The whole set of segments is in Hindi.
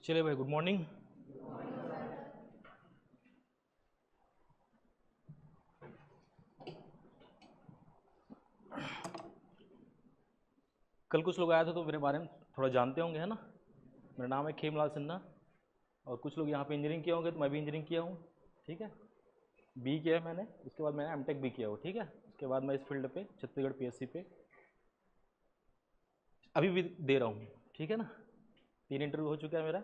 चलिए भाई, गुड मॉर्निंग। कल कुछ लोग आए थे तो मेरे बारे में थोड़ा जानते होंगे, है ना। मेरा नाम है खेमलाल सिन्हा। और कुछ लोग यहाँ पे इंजीनियरिंग किए होंगे, तो मैं भी इंजीनियरिंग किया हूँ। ठीक है, बी किया है मैंने, उसके बाद मैंने एमटेक भी किया हो। ठीक है, उसके बाद मैं इस फील्ड पे छत्तीसगढ़ पीएससी पे अभी भी दे रहा हूँ। ठीक है ना, 3 इंटरव्यू हो चुका है मेरा,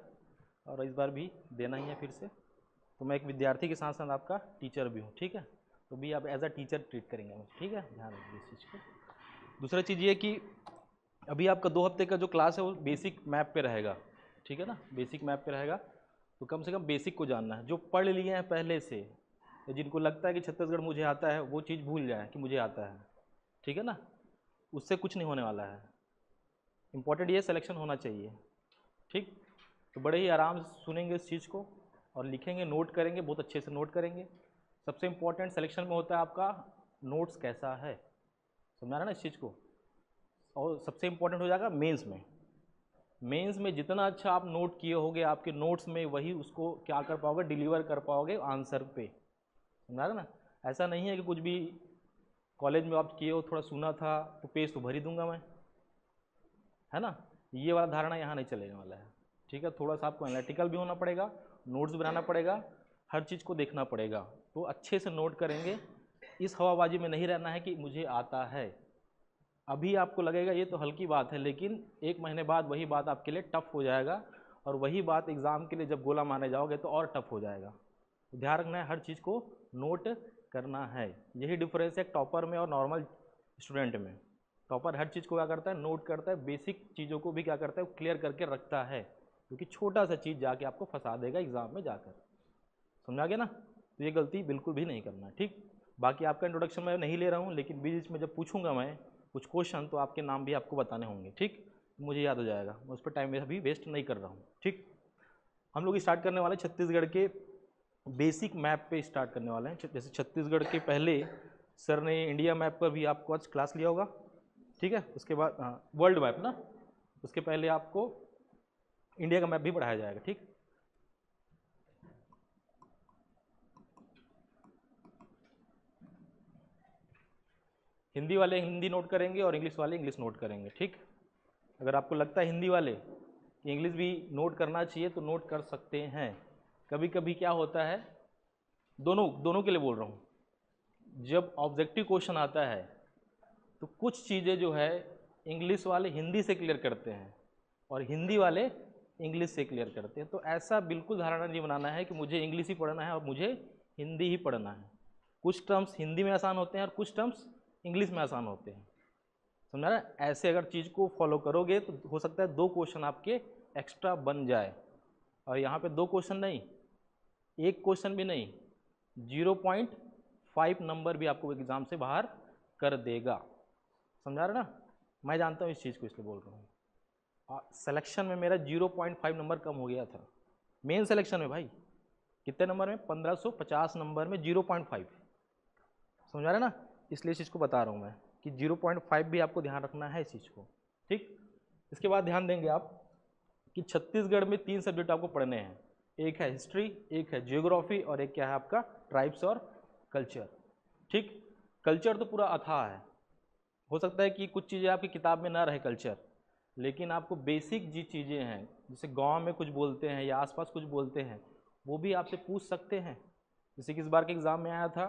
और इस बार भी देना ही है फिर से। तो मैं एक विद्यार्थी के साथ साथ आपका टीचर भी हूँ। ठीक है, तो भी आप एज अ टीचर ट्रीट करेंगे मुझे। ठीक है, ध्यान रखिए इस चीज़ को। दूसरा चीज़ ये कि अभी आपका 2 हफ्ते का जो क्लास है वो बेसिक मैप पे रहेगा। ठीक है ना, बेसिक मैप पे रहेगा। तो कम से कम बेसिक को जानना है। जो पढ़ लिए हैं पहले से, या जिनको लगता है कि छत्तीसगढ़ मुझे आता है, वो चीज़ भूल जाए कि मुझे आता है। ठीक है ना, उससे कुछ नहीं होने वाला है। इम्पोर्टेंट ये सिलेक्शन होना चाहिए। ठीक, तो बड़े ही आराम से सुनेंगे इस चीज़ को और लिखेंगे, नोट करेंगे, बहुत अच्छे से नोट करेंगे। सबसे इम्पोर्टेंट सिलेक्शन में होता है आपका नोट्स कैसा है। समझा रहे ना इस चीज़ को। और सबसे इम्पोर्टेंट हो जाएगा मेंस में। मेंस में जितना अच्छा आप नोट किए होगे, आपके नोट्स में वही उसको क्या कर पाओगे, डिलीवर कर पाओगे आंसर पे। समझा रहे ना। ऐसा नहीं है कि कुछ भी कॉलेज में आप किए हो, थोड़ा सुना था तो पेज तो भर ही दूंगा मैं, है ना। ये वाला धारणा यहाँ नहीं चलेने वाला है। ठीक है, थोड़ा सा आपको एनालिटिकल भी होना पड़ेगा, नोट्स बनाना पड़ेगा, हर चीज़ को देखना पड़ेगा। तो अच्छे से नोट करेंगे। इस हवाबाजी में नहीं रहना है कि मुझे आता है। अभी आपको लगेगा ये तो हल्की बात है, लेकिन 1 महीने बाद वही बात आपके लिए टफ हो जाएगा, और वही बात एग्ज़ाम के लिए जब गोला मारने जाओगे तो और टफ हो जाएगा। तो ध्यान रखना है, हर चीज़ को नोट करना है। यही डिफरेंस है टॉपर में और नॉर्मल स्टूडेंट में। टॉपर हर चीज़ को क्या करता है, नोट करता है, बेसिक चीज़ों को भी क्या करता है, क्लियर करके रखता है, क्योंकि छोटा सा चीज़ जाके आपको फंसा देगा एग्ज़ाम में जाकर। समझा गया ना। तो ये गलती बिल्कुल भी नहीं करना। ठीक, बाकी आपका इंट्रोडक्शन मैं नहीं ले रहा हूँ, लेकिन बीच में जब पूछूंगा मैं कुछ क्वेश्चन तो आपके नाम भी आपको बताने होंगे। ठीक, मुझे याद हो जाएगा, मैं उस पर टाइम अभी वेस्ट नहीं कर रहा हूँ। ठीक, हम लोग स्टार्ट करने वाले छत्तीसगढ़ के बेसिक मैप पे स्टार्ट करने वाले हैं। जैसे छत्तीसगढ़ के पहले सर ने इंडिया मैप पर भी आपको आज क्लास लिया होगा। ठीक है, उसके बाद वर्ल्ड मैप ना, उसके पहले आपको इंडिया का मैप भी पढ़ाया जाएगा। ठीक, हिंदी वाले हिंदी नोट करेंगे और इंग्लिश वाले इंग्लिश नोट करेंगे। ठीक, अगर आपको लगता है हिंदी वाले कि इंग्लिश भी नोट करना चाहिए तो नोट कर सकते हैं। कभी कभी क्या होता है, दोनों दोनों के लिए बोल रहा हूँ, जब ऑब्जेक्टिव क्वेश्चन आता है तो कुछ चीज़ें जो है इंग्लिश वाले हिंदी से क्लियर करते हैं और हिंदी वाले इंग्लिश से क्लियर करते हैं। तो ऐसा बिल्कुल धारणा नहीं बनाना है कि मुझे इंग्लिश ही पढ़ना है और मुझे हिंदी ही पढ़ना है। कुछ टर्म्स हिंदी में आसान होते हैं और कुछ टर्म्स इंग्लिश में आसान होते हैं। समझा ना। ऐसे अगर चीज़ को फॉलो करोगे तो हो सकता है 2 क्वेश्चन आपके एक्स्ट्रा बन जाए। और यहाँ पे 2 क्वेश्चन नहीं, 1 क्वेश्चन भी नहीं, 0.5 नंबर भी आपको एग्ज़ाम से बाहर कर देगा। समझा रहे ना। मैं जानता हूँ इस चीज़ को, इसलिए बोल रहा हूँ। सिलेक्शन में मेरा 0.5 नंबर कम हो गया था, मेन सिलेक्शन में भाई। कितने नंबर में, 1550 नंबर में 0.5। समझा रहे ना, इसलिए इस चीज़ को बता रहा हूँ मैं कि 0.5 भी आपको ध्यान रखना है इस चीज़ को। ठीक, इसके बाद ध्यान देंगे आप कि छत्तीसगढ़ में 3 सब्जेक्ट आपको पढ़ने हैं। एक है हिस्ट्री, एक है जियोग्राफी, और एक क्या है आपका ट्राइब्स और कल्चर। ठीक, कल्चर तो पूरा अथाह है। हो सकता है कि कुछ चीज़ें आपकी किताब में ना रहे कल्चर, लेकिन आपको बेसिक जी चीज़ें हैं, जैसे गांव में कुछ बोलते हैं या आसपास कुछ बोलते हैं, वो भी आपसे पूछ सकते हैं। जैसे कि इस बार के एग्ज़ाम में आया था,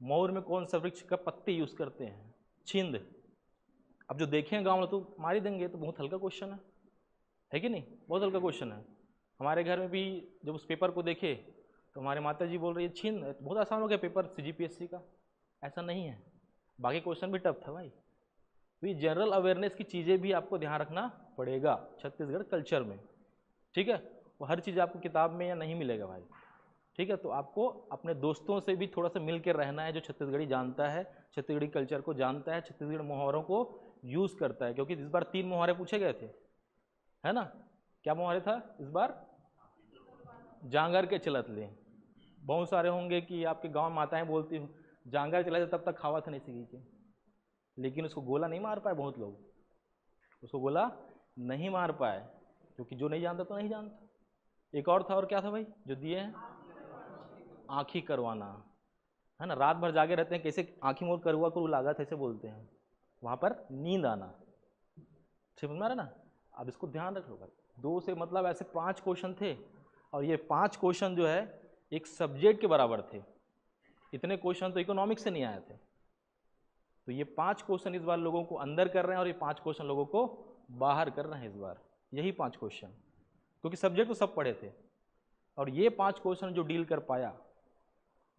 मौर में कौन सा वृक्ष का पत्ते यूज़ करते हैं, छिंद। अब जो देखें गाँव में तो मार ही देंगे, तो बहुत हल्का क्वेश्चन है कि नहीं, बहुत हल्का क्वेश्चन है। हमारे घर में भी जब उस पेपर को देखे तो हमारे माता जी बोल रही है छिंद, बहुत आसान हो गया पेपर CGPSC का। ऐसा नहीं है, बाकी क्वेश्चन भी टफ था भाई। तो ये जनरल अवेयरनेस की चीज़ें भी आपको ध्यान रखना पड़ेगा छत्तीसगढ़ कल्चर में। ठीक है, वो हर चीज़ आपको किताब में या नहीं मिलेगा भाई। ठीक है, तो आपको अपने दोस्तों से भी थोड़ा सा मिल कर रहना है, जो छत्तीसगढ़ी जानता है, छत्तीसगढ़ी कल्चर को जानता है, छत्तीसगढ़ मुहावरों को यूज़ करता है। क्योंकि इस बार 3 मुहावरे पूछे गए थे, है ना। क्या मुहावरे था इस बार, जांगर के चलत ले। बहुत सारे होंगे कि आपके गांव में माताएं बोलती हूँ, जांगर चला तब तक खावा था नहीं सीखी के, लेकिन उसको गोला नहीं मार पाए बहुत लोग, उसको गोला नहीं मार पाए, क्योंकि जो नहीं जानता तो नहीं जानता। एक और था, और क्या था भाई जो दिए हैं, आँखी करवाना, है ना, रात भर जागे रहते हैं, कैसे आँखी मोर करुआ करू लागत ऐसे बोलते हैं, वहाँ पर नींद आना। समझ में आ रहा ना? अब इसको ध्यान रख लो भाई, 2 से मतलब ऐसे 5 क्वेश्चन थे, और ये 5 क्वेश्चन जो है एक सब्जेक्ट के बराबर थे। इतने क्वेश्चन तो इकोनॉमिक्स से नहीं आए थे। तो ये 5 क्वेश्चन इस बार लोगों को अंदर कर रहे हैं, और ये 5 क्वेश्चन लोगों को बाहर कर रहे हैं इस बार, यही 5 क्वेश्चन, क्योंकि सब्जेक्ट तो सब पढ़े थे, और ये 5 क्वेश्चन जो डील कर पाया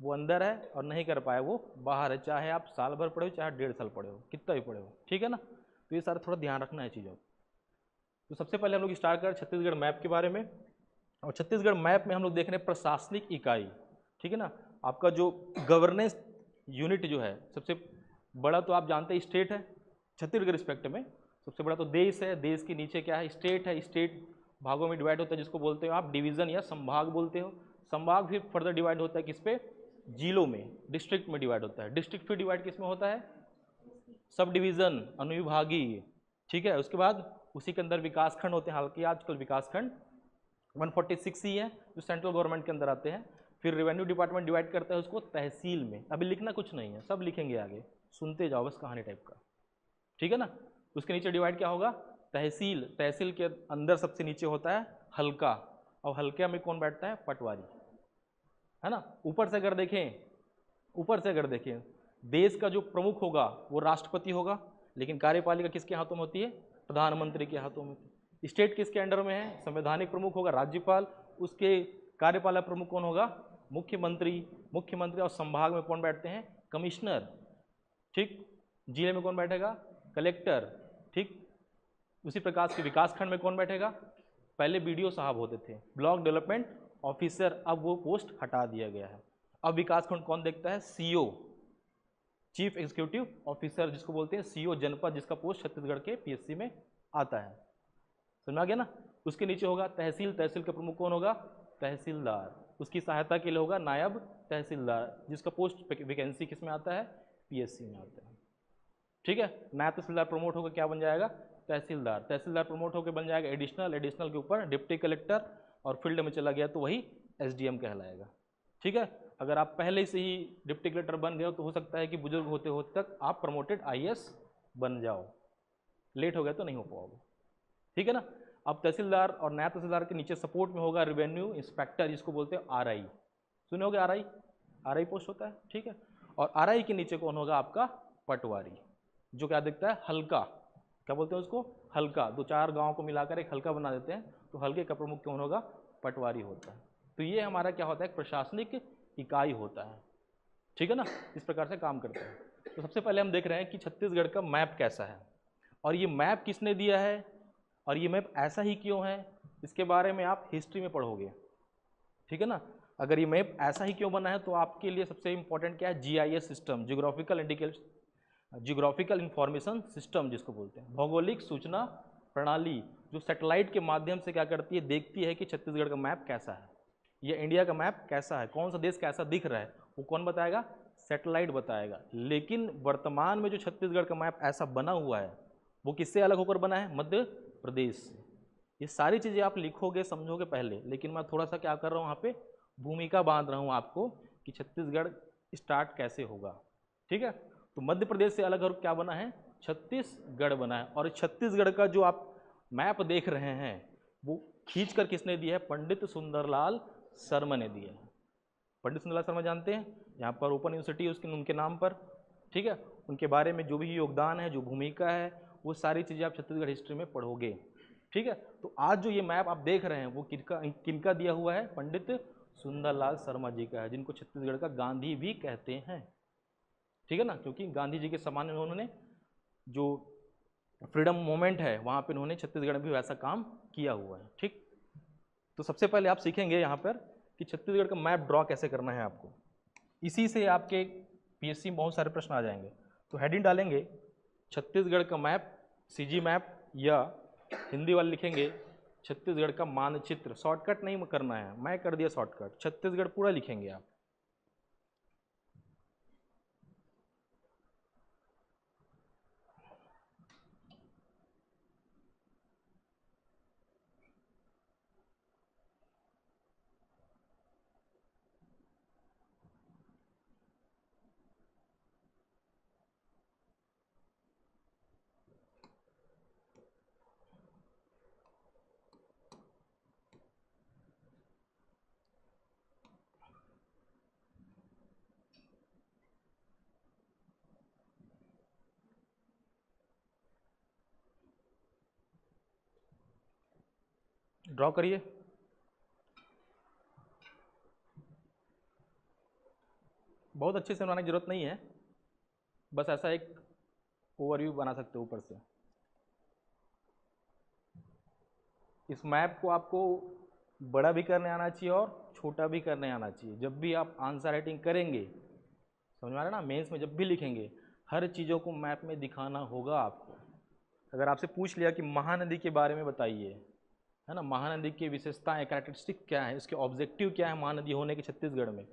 वो अंदर है, और नहीं कर पाया वो बाहर है, चाहे आप साल भर पढ़े हो चाहे 1.5 साल पढ़े हो, कितना भी पढ़े हो, ठीक है ना? तो ये सारा थोड़ा ध्यान रखना है चीज़ों। तो सबसे पहले हम लोग स्टार्ट करें छत्तीसगढ़ मैप के बारे में, और छत्तीसगढ़ मैप में हम लोग देख रहे हैं प्रशासनिक इकाई, ठीक है ना? आपका जो गवर्नेंस यूनिट जो है, सबसे बड़ा तो आप जानते हैं स्टेट है, छत्तीसगढ़ रिस्पेक्ट में सबसे बड़ा तो देश है, देश के नीचे क्या है, स्टेट है, स्टेट भागों में डिवाइड होता है, जिसको बोलते हो आप डिवीज़न या संभाग बोलते हो, संभाग फिर फर्दर डिवाइड होता है किस पे, जिलों में, डिस्ट्रिक्ट में डिवाइड होता है, डिस्ट्रिक्ट फिर डिवाइड किस में होता है, सब डिवीज़न, अनुविभागीय, ठीक है? उसके बाद उसी के अंदर विकासखंड होते हैं, हालांकि आजकल विकासखंड 146 ही है जो सेंट्रल गवर्नमेंट के अंदर आते हैं। फिर रेवेन्यू डिपार्टमेंट डिवाइड करता है उसको तहसील में, अभी लिखना कुछ नहीं है, सब लिखेंगे आगे, सुनते जाओ बस कहानी टाइप का, ठीक है ना? उसके नीचे डिवाइड क्या होगा, तहसील, तहसील के अंदर सबसे नीचे होता है हल्का, और हल्के में कौन बैठता है, पटवारी, है ना? ऊपर से अगर देखें देश का जो प्रमुख होगा वो राष्ट्रपति होगा, लेकिन कार्यपालिका किसके हाथों में होती है, प्रधानमंत्री के हाथों में होती है। स्टेट किसके अंडर में है, संवैधानिक प्रमुख होगा राज्यपाल, उसके कार्यपालक प्रमुख कौन होगा, मुख्यमंत्री, मुख्यमंत्री, और संभाग में कौन बैठते हैं, कमिश्नर, ठीक? जिले में कौन बैठेगा, कलेक्टर, ठीक? उसी प्रकार से विकासखंड में कौन बैठेगा, पहले बीडीओ साहब होते थे, ब्लॉक डेवलपमेंट ऑफिसर, अब वो पोस्ट हटा दिया गया है। अब विकासखंड कौन देखता है, सीओ, चीफ एग्जीक्यूटिव ऑफिसर, जिसको बोलते हैं सीओ जनपद, जिसका पोस्ट छत्तीसगढ़ के पीएससी में आता है। समझ आ गया ना? उसके नीचे होगा तहसील, तहसील का प्रमुख कौन होगा, तहसीलदार, उसकी सहायता के लिए होगा नायब तहसीलदार, जिसका पोस्ट वैकेंसी किस में आता है, पीएससी में आता है, ठीक है? नायब तहसीलदार प्रमोट होकर क्या बन जाएगा, तहसीलदार, तहसीलदार प्रमोट होकर बन जाएगा एडिशनल, एडिशनल के ऊपर डिप्टी कलेक्टर, और फील्ड में चला गया तो वही एसडीएम कहलाएगा, ठीक है? अगर आप पहले से ही डिप्टी कलेक्टर बन गए हो तो हो सकता है कि बुजुर्ग होते होते तक आप प्रमोटेड आईएएस बन जाओ, लेट हो गया तो नहीं हो पाओगे, ठीक है ना? अब तहसीलदार और नायब तहसीलदार के नीचे सपोर्ट में होगा रेवेन्यू इंस्पेक्टर, जिसको बोलते हैं आरआई, सुने होगे आरआई, आरआई पोस्ट होता है, ठीक है? और आरआई के नीचे कौन होगा, आपका पटवारी, जो क्या दिखता है, हल्का, क्या बोलते हैं उसको, हल्का, 2-4 गाँव को मिलाकर एक हल्का बना देते हैं, तो हल्के का प्रमुख कौन होगा, पटवारी होता है। तो ये हमारा क्या होता है, एक प्रशासनिक इकाई होता है, ठीक है ना? इस प्रकार से काम करते हैं। तो सबसे पहले हम देख रहे हैं कि छत्तीसगढ़ का मैप कैसा है, और ये मैप किसने दिया है, और ये मैप ऐसा ही क्यों है, इसके बारे में आप हिस्ट्री में पढ़ोगे, ठीक है ना? अगर ये मैप ऐसा ही क्यों बना है तो आपके लिए सबसे इंपॉर्टेंट क्या है, GIS system, geographical information system, जिसको बोलते हैं भौगोलिक सूचना प्रणाली, जो सैटेलाइट के माध्यम से क्या करती है, देखती है कि छत्तीसगढ़ का मैप कैसा है, ये इंडिया का मैप कैसा है, कौन सा देश कैसा दिख रहा है, वो कौन बताएगा, सैटेलाइट बताएगा। लेकिन वर्तमान में जो छत्तीसगढ़ का मैप ऐसा बना हुआ है वो किससे अलग होकर बना है, मध्य प्रदेश से। ये सारी चीज़ें आप लिखोगे समझोगे पहले, लेकिन मैं थोड़ा सा क्या कर रहा हूँ यहाँ पे, भूमिका बांध रहा हूँ आपको कि छत्तीसगढ़ स्टार्ट कैसे होगा, ठीक है? तो मध्य प्रदेश से अलग और क्या बना है, छत्तीसगढ़ बना है। और छत्तीसगढ़ का जो आप मैप देख रहे हैं वो खींच कर किसने दिया है, पंडित सुंदरलाल शर्मा ने दिया है। पंडित सुंदरलाल शर्मा जानते हैं, यहाँ पर ओपन यूनिवर्सिटी उसके उनके नाम पर, ठीक है? उनके बारे में जो भी योगदान है, जो भूमिका है, वो सारी चीज़ें आप छत्तीसगढ़ हिस्ट्री में पढ़ोगे, ठीक है? तो आज जो ये मैप आप देख रहे हैं वो किनका दिया हुआ है, पंडित सुंदरलाल शर्मा जी का है, जिनको छत्तीसगढ़ का गांधी भी कहते हैं, ठीक है ना? क्योंकि गांधी जी के समान उन्होंने जो फ्रीडम मूवमेंट है वहाँ पे उन्होंने छत्तीसगढ़ में भी वैसा काम किया हुआ है, ठीक? तो सबसे पहले आप सीखेंगे यहाँ पर कि छत्तीसगढ़ का मैप ड्रॉ कैसे करना है आपको, इसी से आपके पीएससी में बहुत सारे प्रश्न आ जाएंगे। तो हेडिंग डालेंगे छत्तीसगढ़ का मैप, सीजी मैप, या हिंदी वाले लिखेंगे छत्तीसगढ़ का मानचित्र। शॉर्टकट नहीं करना है, मैं कर दिया शॉर्टकट, छत्तीसगढ़ पूरा लिखेंगे आप। ड्रॉ करिए। बहुत अच्छे से बनाने की जरूरत नहीं है, बस ऐसा एक ओवरव्यू बना सकते हो ऊपर से। इस मैप को आपको बड़ा भी करने आना चाहिए और छोटा भी करने आना चाहिए। जब भी आप आंसर राइटिंग करेंगे, समझ में आ रहा है ना, मेंस में जब भी लिखेंगे हर चीज़ों को मैप में दिखाना होगा आपको। अगर आपसे पूछ लिया कि महानदी के बारे में बताइए, है ना, महानदी की विशेषताएं, कैरेक्टरिस्टिक क्या है, इसके ऑब्जेक्टिव क्या है महानदी होने के छत्तीसगढ़ में,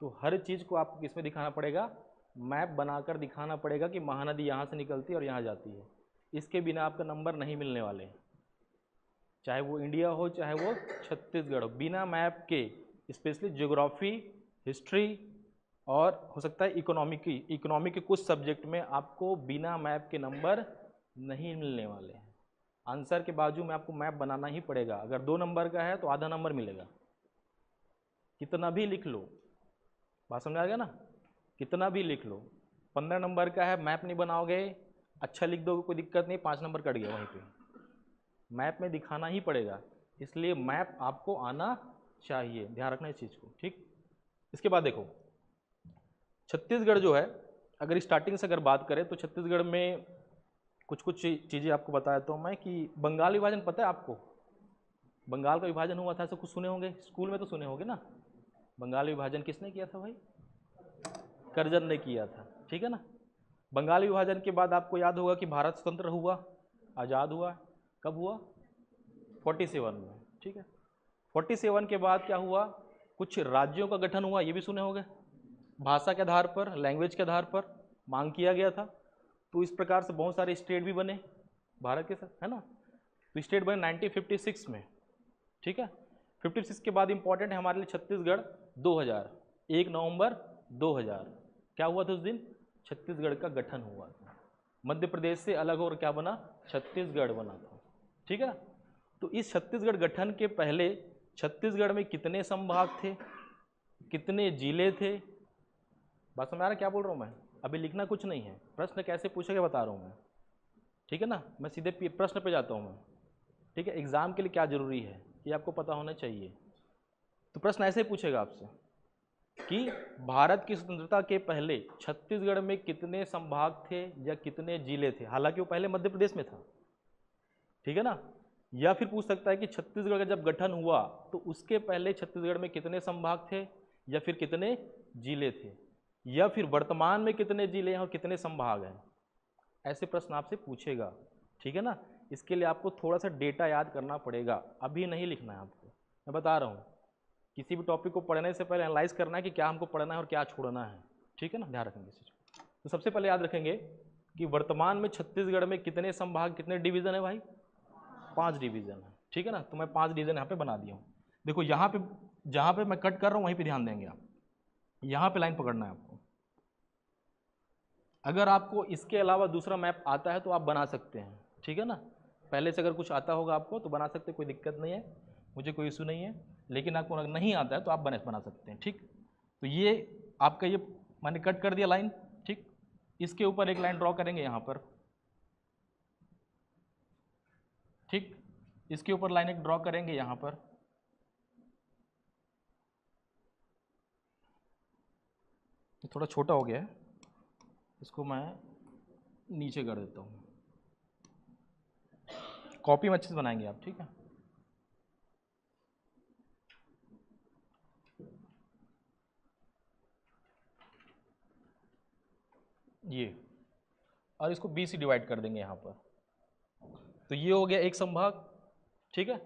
तो हर चीज़ को आपको किसमें दिखाना पड़ेगा, मैप बनाकर दिखाना पड़ेगा कि महानदी यहाँ से निकलती है और यहाँ जाती है। इसके बिना आपका नंबर नहीं मिलने वाले, चाहे वो इंडिया हो चाहे वो छत्तीसगढ़ हो। बिना मैप के, स्पेशली ज्योग्राफी, हिस्ट्री और हो सकता है इकोनॉमी के कुछ सब्जेक्ट में आपको बिना मैप के नंबर नहीं मिलने वाले हैं। आंसर के बाजू में आपको मैप बनाना ही पड़ेगा। अगर 2 नंबर का है तो आधा नंबर मिलेगा, कितना भी लिख लो। बात समझ आ गया ना, कितना भी लिख लो। 15 नंबर का है, मैप नहीं बनाओगे, अच्छा लिख दोगे कोई दिक्कत नहीं, 5 नंबर कट गया वहीं पे। मैप में दिखाना ही पड़ेगा, इसलिए मैप आपको आना चाहिए, ध्यान रखना इस चीज़ को, ठीक। इसके बाद देखो छत्तीसगढ़ जो है, अगर स्टार्टिंग से अगर बात करें तो छत्तीसगढ़ में कुछ कुछ चीज़ें आपको बताया तो मैं कि बंगाल विभाजन पता है आपको, बंगाल का विभाजन हुआ था, ऐसा कुछ सुने होंगे, स्कूल में तो सुने होंगे ना। बंगाल विभाजन किसने किया था भाई, करजन ने किया था, ठीक है ना। बंगाल विभाजन के बाद आपको याद होगा कि भारत स्वतंत्र हुआ, आज़ाद हुआ, कब हुआ, 47 में, ठीक है। 47 के बाद क्या हुआ, कुछ राज्यों का गठन हुआ, ये भी सुने होंगे, भाषा के आधार पर, लैंग्वेज के आधार पर मांग किया गया था। तो इस प्रकार से बहुत सारे स्टेट भी बने भारत के साथ, है ना। तो स्टेट बने 1956 में, ठीक है। 56 के बाद इंपॉर्टेंट है हमारे लिए छत्तीसगढ़ 2000, 1 नवंबर 2000 क्या हुआ था उस दिन, छत्तीसगढ़ का गठन हुआ था। मध्य प्रदेश से अलग और क्या बना, छत्तीसगढ़ बना था, ठीक है। तो इस छत्तीसगढ़ गठन के पहले छत्तीसगढ़ में कितने संभाग थे, कितने जिले थे, बात समझ आ रहा है क्या बोल रहा हूँ मैं। अभी लिखना कुछ नहीं है, प्रश्न कैसे पूछेगा बता रहा हूँ मैं, ठीक है ना। मैं सीधे प्रश्न पे जाता हूँ मैं, ठीक है। एग्जाम के लिए क्या जरूरी है ये आपको पता होना चाहिए। तो प्रश्न ऐसे ही पूछेगा आपसे कि भारत की स्वतंत्रता के पहले छत्तीसगढ़ में कितने संभाग थे या कितने जिले थे, हालांकि वो पहले मध्य प्रदेश में था, ठीक है ना। या फिर पूछ सकता है कि छत्तीसगढ़ का जब गठन हुआ तो उसके पहले छत्तीसगढ़ में कितने संभाग थे या फिर कितने जिले थे, या फिर वर्तमान में कितने जिले हैं और कितने संभाग हैं। ऐसे प्रश्न आपसे पूछेगा, ठीक है ना। इसके लिए आपको थोड़ा सा डेटा याद करना पड़ेगा, अभी नहीं लिखना है आपको, मैं बता रहा हूँ। किसी भी टॉपिक को पढ़ने से पहले एनालाइज करना है कि क्या हमको पढ़ना है और क्या छोड़ना है, ठीक है ना, ध्यान रखेंगे इस चीज़ को। तो सबसे पहले याद रखेंगे कि वर्तमान में छत्तीसगढ़ में कितने संभाग, कितने डिवीज़न है भाई, 5 डिवीज़न है, ठीक है ना। तो मैं 5 डिवीज़न यहाँ पे बना दिया हूँ। देखो यहाँ पे जहाँ पे मैं कट कर रहा हूँ वहीं पे ध्यान देंगे आप, यहाँ पे लाइन पकड़ना है आपको। अगर आपको इसके अलावा दूसरा मैप आता है तो आप बना सकते हैं, ठीक है ना। पहले से अगर कुछ आता होगा आपको तो बना सकते हैं, कोई दिक्कत नहीं है, मुझे कोई इशू नहीं है। लेकिन आपको अगर नहीं आता है तो आप बना सकते हैं, ठीक। तो ये आपका ये मैंने कट कर दिया लाइन, ठीक। इसके ऊपर एक लाइन ड्रॉ करेंगे यहाँ पर, ठीक। इसके ऊपर लाइन एक ड्रॉ करेंगे यहाँ पर, थोड़ा छोटा हो गया है, इसको मैं नीचे कर देता हूँ। कॉपी में अच्छे से बनाएंगे आप, ठीक है। ये और इसको बी से डिवाइड कर देंगे यहाँ पर। तो ये हो गया एक संभाग, ठीक है।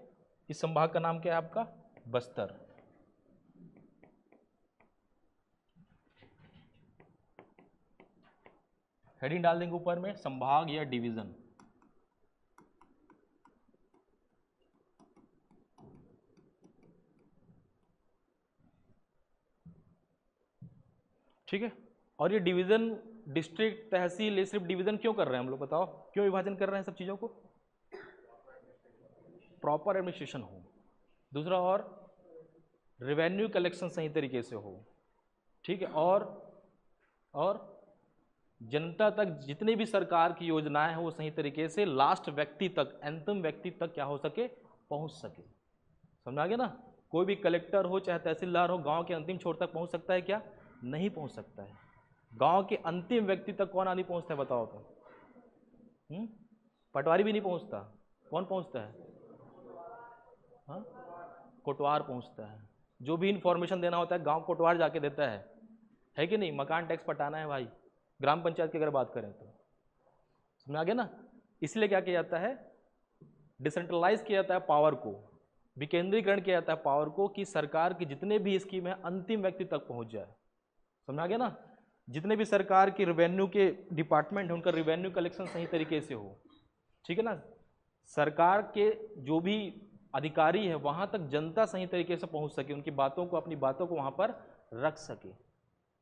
इस संभाग का नाम क्या है आपका, बस्तर। हेडिंग डाल देंगे ऊपर में संभाग या डिवीजन, ठीक है। और ये डिवीजन, डिस्ट्रिक्ट, तहसील, ये सिर्फ डिवीजन क्यों कर रहे हैं हम लोग, बताओ क्यों विभाजन कर रहे हैं सब चीज़ों को, प्रॉपर एडमिनिस्ट्रेशन हो, दूसरा और रेवेन्यू कलेक्शन सही तरीके से हो, ठीक है। और जनता तक जितनी भी सरकार की योजनाएं हैं वो सही तरीके से लास्ट व्यक्ति तक, अंतिम व्यक्ति तक क्या हो सके, पहुंच सके, समझ आ गया ना। कोई भी कलेक्टर हो चाहे तहसीलदार हो, गांव के अंतिम छोर तक पहुंच सकता है क्या? नहीं पहुंच सकता है। गांव के अंतिम व्यक्ति तक कौन आदमी पहुंचता है बताओ तो? पटवारी भी नहीं पहुंचता, कौन पहुंचता है? हाँ, कोटवार पहुंचता है। जो भी इंफॉर्मेशन देना होता है गांव कोटवार जाके देता है कि नहीं? मकान टैक्स पटाना है भाई, ग्राम पंचायत की अगर बात करें तो। समझ आ गया ना। इसलिए क्या किया जाता है? डिसेंट्रलाइज किया जाता है पावर को, विकेंद्रीकरण किया जाता है पावर को, कि सरकार की जितने भी स्कीम है अंतिम व्यक्ति तक पहुंच जाए। समझ आ गया ना। जितने भी सरकार की रेवेन्यू के डिपार्टमेंट है उनका रेवेन्यू कलेक्शन सही तरीके से हो, ठीक है ना। सरकार के जो भी अधिकारी है वहां तक जनता सही तरीके से पहुंच सके, उनकी बातों को, अपनी बातों को वहां पर रख सके।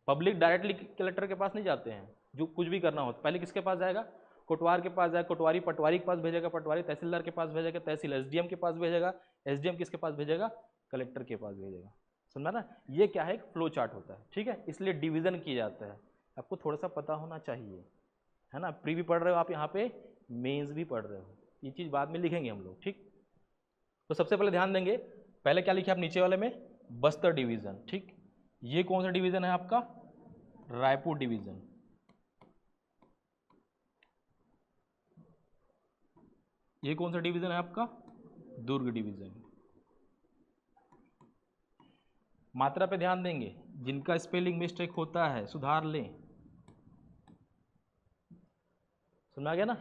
पब्लिक डायरेक्टली कलेक्टर के पास नहीं जाते हैं, जो कुछ भी करना हो पहले किसके पास जाएगा? कोटवार के पास जाएगा, कोटवारी पटवारी के पास भेजेगा, पटवारी तहसीलदार के पास भेजेगा, तहसील एसडीएम के पास भेजेगा, एसडीएम किसके पास भेजेगा? कलेक्टर के पास भेजेगा। समझा ना। ये क्या है? एक फ्लो चार्ट होता है, ठीक है। इसलिए डिवीजन किया जाता है, आपको थोड़ा सा पता होना चाहिए, है ना। प्री भी पढ़ रहे हो आप, यहाँ पे मेंस भी पढ़ रहे हो, ये चीज़ बाद में लिखेंगे हम लोग, ठीक। तो सबसे पहले ध्यान देंगे, पहले क्या लिखे आप नीचे वाले में? बस्तर डिवीजन, ठीक। ये कौन सा डिवीजन है आपका? रायपुर डिवीजन। ये कौन सा डिवीजन है आपका? दुर्ग डिवीजन। मात्रा पे ध्यान देंगे, जिनका स्पेलिंग मिस्टेक होता है सुधार लें। सुना गया ना।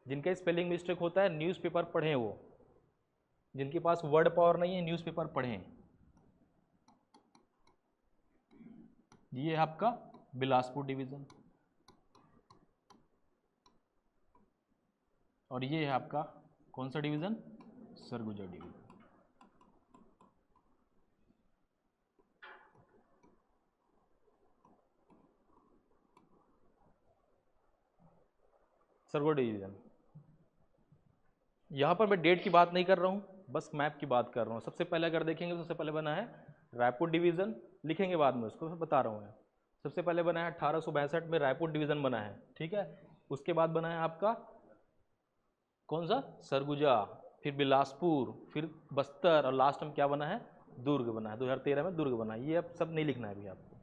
जिनका स्पेलिंग मिस्टेक होता है न्यूज़पेपर पढ़ें, वो जिनके पास वर्ड पावर नहीं है न्यूज़पेपर पढ़ें। ये है आपका बिलासपुर डिवीजन, और ये है आपका कौन सा division? Surguja division. Surguja division. यहाँ पर मैं डेट की बात नहीं कर रहा हूँ, बस मैप की बात कर रहा हूँ। सबसे पहले अगर देखेंगे तो सबसे पहले बना है रायपुर डिवीज़न, लिखेंगे बाद में उसको, बता रहा हूँ मैं। सबसे पहले बना है 1862 में रायपुर डिवीज़न बना है, ठीक है। उसके बाद बना है आपका कौन सा? सरगुजा, फिर बिलासपुर, फिर बस्तर, और लास्ट में क्या बना है? दुर्ग बना है। 2013 में दुर्ग बना है। ये अब सब नहीं लिखना है अभी आपको,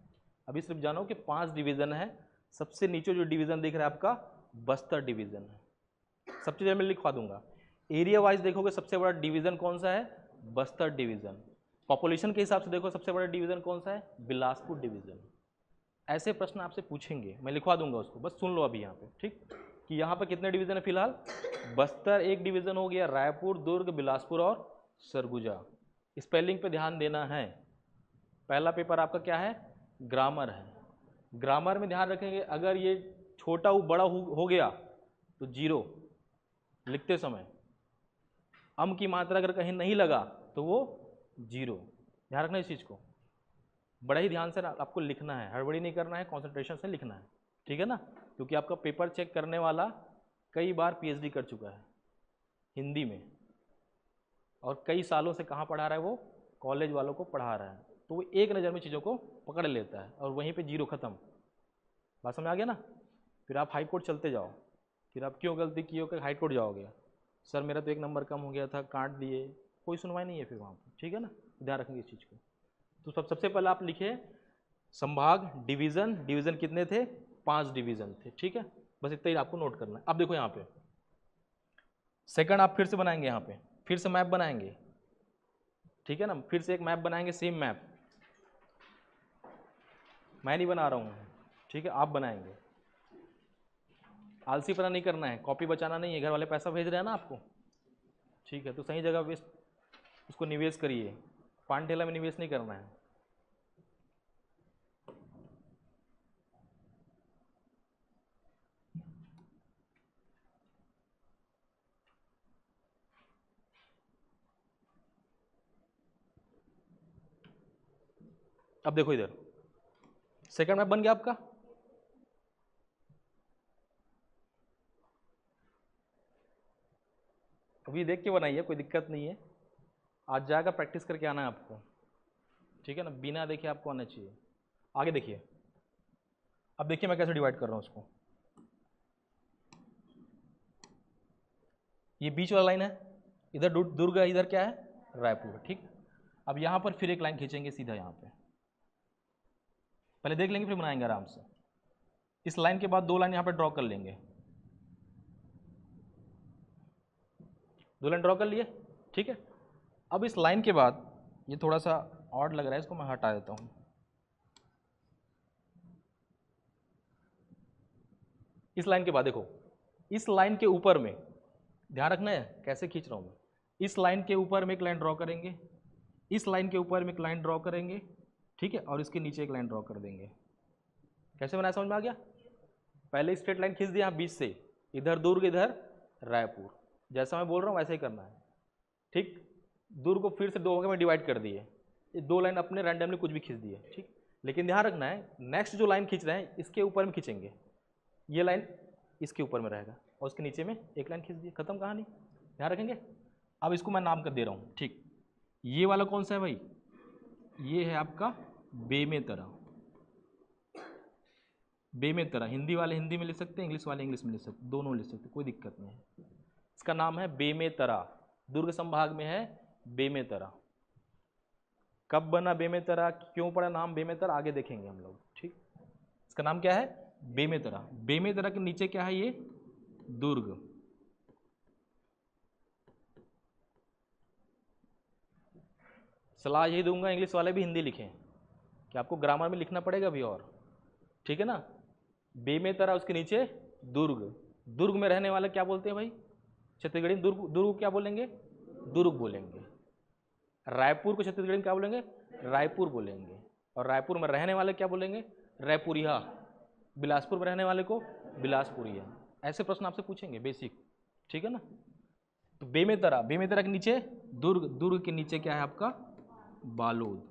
अभी सिर्फ जानो कि 5 डिवीज़न है। सबसे नीचे जो डिवीज़न दिख रहा है आपका बस्तर डिवीज़न है। सब चीज़ें मैं लिखवा दूंगा। एरिया वाइज देखोगे सबसे बड़ा डिवीज़न कौन सा है? बस्तर डिवीज़न। पॉपुलेशन के हिसाब से देखो सबसे बड़ा डिवीज़न कौन सा है? बिलासपुर डिवीज़न। ऐसे प्रश्न आपसे पूछेंगे, मैं लिखवा दूंगा उसको, बस सुन लो अभी यहाँ पे, ठीक। कि यहाँ पर कितने डिवीज़न है फिलहाल? बस्तर एक डिवीज़न हो गया, रायपुर, दुर्ग, बिलासपुर और सरगुजा। स्पेलिंग पे ध्यान देना है। पहला पेपर आपका क्या है? ग्रामर है। ग्रामर में ध्यान रखेंगे, अगर ये छोटा बड़ा हो गया तो जीरो लिखते समय, अम की मात्रा अगर कहीं नहीं लगा तो वो जीरो। ध्यान रखना इस चीज़ को, बड़ा ही ध्यान से आपको लिखना है, हड़बड़ी नहीं करना है, कंसंट्रेशन से लिखना है, ठीक है ना। क्योंकि आपका पेपर चेक करने वाला कई बार पीएचडी कर चुका है हिंदी में, और कई सालों से कहाँ पढ़ा रहा है वो? कॉलेज वालों को पढ़ा रहा है, तो वो एक नज़र में चीज़ों को पकड़ लेता है और वहीं पे जीरो ख़त्म। बात समझ आ गया ना। फिर आप हाई कोर्ट चलते जाओ, फिर आप क्यों गलती की हो कि हाई कोर्ट जाओगे, सर मेरा तो एक नंबर कम हो गया था, काट दिए, कोई सुनवाई नहीं है फिर वहाँ पर, ठीक है ना। ध्यान रखेंगे इस चीज़ को। तो सबसे पहले आप लिखे संभाग, डिवीज़न। डिवीज़न कितने थे? 5 डिवीज़न थे, ठीक है। बस इतना ही आपको नोट करना है। अब देखो यहाँ पे सेकंड आप फिर से बनाएंगे, यहाँ पे फिर से मैप बनाएंगे, ठीक है ना। फिर से एक मैप बनाएंगे, सेम मैप, मैं नहीं बना रहा हूँ, ठीक है, आप बनाएंगे। आलसी पना नहीं करना है, कॉपी बचाना नहीं है, घर वाले पैसा भेज रहे हैं ना आपको, ठीक है। तो सही जगह वेस्ट उसको निवेश करिए, पान ठेला में निवेश नहीं करना है। अब देखो इधर सेकंड मैप बन गया आपका। अभी देख के बनाइए, कोई दिक्कत नहीं है, आज जाकर प्रैक्टिस करके आना है आपको, ठीक है ना। बिना देखे आपको आना चाहिए। आगे देखिए, अब देखिए मैं कैसे डिवाइड कर रहा हूँ उसको। ये बीच वाला लाइन है, इधर दुर्ग है, इधर क्या है? रायपुर, ठीक। अब यहाँ पर फिर एक लाइन खींचेंगे सीधा यहाँ पे, पहले देख लेंगे फिर बनाएंगे आराम से। इस लाइन के बाद 2 लाइन यहाँ पे ड्रॉ कर लेंगे, 2 लाइन ड्रॉ कर लिए, ठीक है। अब इस लाइन के बाद ये थोड़ा सा ऑड लग रहा है, इसको मैं हटा देता हूँ। इस लाइन के बाद देखो, इस लाइन के ऊपर में ध्यान रखना है कैसे खींच रहा हूँ मैं। इस लाइन के ऊपर में एक लाइन ड्रॉ करेंगे, इस लाइन के ऊपर में एक लाइन ड्रॉ करेंगे, ठीक है, और इसके नीचे एक लाइन ड्रॉ कर देंगे। कैसे बनाया समझ में आ गया? पहले स्ट्रेट लाइन खींच दिया बीच से, इधर दुर्ग इधर रायपुर, जैसा मैं बोल रहा हूँ वैसे ही करना है, ठीक। दुर्ग को फिर से 2 भागों में डिवाइड कर दिए, ये 2 लाइन अपने रैंडमली कुछ भी खींच दिए, ठीक। लेकिन ध्यान रखना है नेक्स्ट जो लाइन खींच रहे हैं इसके ऊपर में खींचेंगे, ये लाइन इसके ऊपर में रहेगा और उसके नीचे में एक लाइन खींच दी, खत्म कहानी, ध्यान रखेंगे। अब इसको मैं नाम कर दे रहा हूँ, ठीक। ये वाला कौन सा है भाई? ये है आपका बेमेतरा। बेमेतरा, हिंदी वाले हिंदी में लिख सकते हैं, इंग्लिश वाले इंग्लिश में लिख सकते, दोनों लिख सकते, कोई दिक्कत नहीं है। इसका नाम है बेमेतरा, दुर्ग संभाग में है बेमेतरा। कब बना बेमेतरा, क्यों पड़ा नाम बेमेतरा, आगे देखेंगे हम लोग, ठीक। इसका नाम क्या है? बेमेतरा। बेमेतरा के नीचे क्या है? ये दुर्ग। सलाह यही दूंगा इंग्लिश वाले भी हिंदी लिखें, कि आपको ग्रामर में लिखना पड़ेगा भी और, ठीक है ना। बेमेतरा, उसके नीचे दुर्ग। दुर्ग में रहने वाले क्या बोलते हैं भाई? छत्तीसगढ़ी में दुर्ग, दुर्ग क्या बोलेंगे? दुर्ग बोलेंगे। रायपुर को छत्तीसगढ़ी में क्या बोलेंगे? रायपुर बोलेंगे। और रायपुर में रहने वाले क्या बोलेंगे? रायपुरिया। बिलासपुर में रहने वाले को बिलासपुरिया। ऐसे प्रश्न आपसे पूछेंगे बेसिक, ठीक है ना। तो बेमेतरा, बेमेतरा के नीचे दुर्ग, दुर्ग के नीचे क्या है आपका? बालोद।